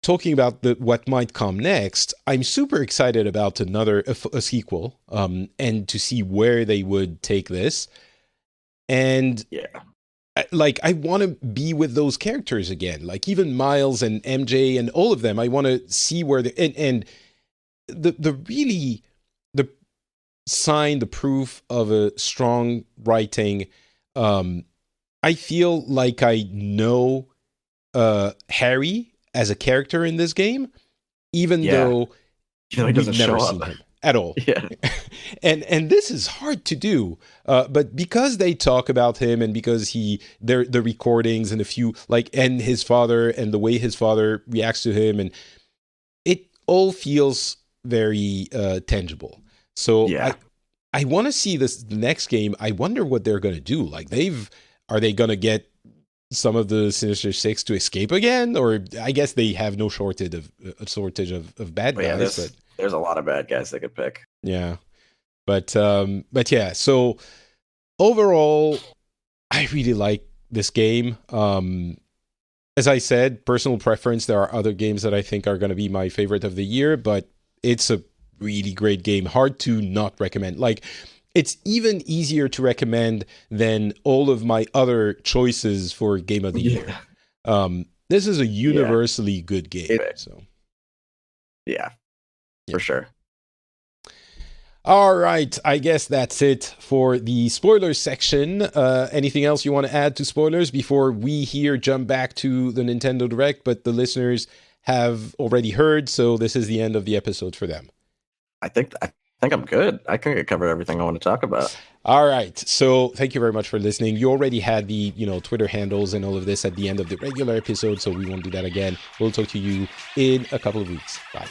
talking about what might come next, I'm super excited about a sequel, and to see where they would take this. And I want to be with those characters again, like even Miles and MJ and all of them. I want to see where the sign, the proof of a strong writing. I feel like I know Harry as a character in this game, even though he doesn't never show seen up him at all. Yeah. and this is hard to do, but because they talk about him and because the recordings and and his father and the way his father reacts to him, and it all feels very tangible. So I want to see the next game. I wonder what they're going to do. Like are they going to get some of the Sinister Six to escape again? Or I guess they have no shortage of bad guys. But there's a lot of bad guys they could pick. Yeah. But yeah, so overall, I really like this game. As I said, personal preference, there are other games that I think are going to be my favorite of the year, but it's a really great game. Hard to not recommend. Like, it's even easier to recommend than all of my other choices for Game of the Year. This is a universally good game. So, for sure. All right, I guess that's it for the spoilers section. Anything else you want to add to spoilers before we here jump back to the Nintendo Direct? But the listeners have already heard, so this is the end of the episode for them. I think I'm good. I think I covered everything I want to talk about. All right. So thank you very much for listening. You already had the, Twitter handles and all of this at the end of the regular episode, so we won't do that again. We'll talk to you in a couple of weeks. Bye.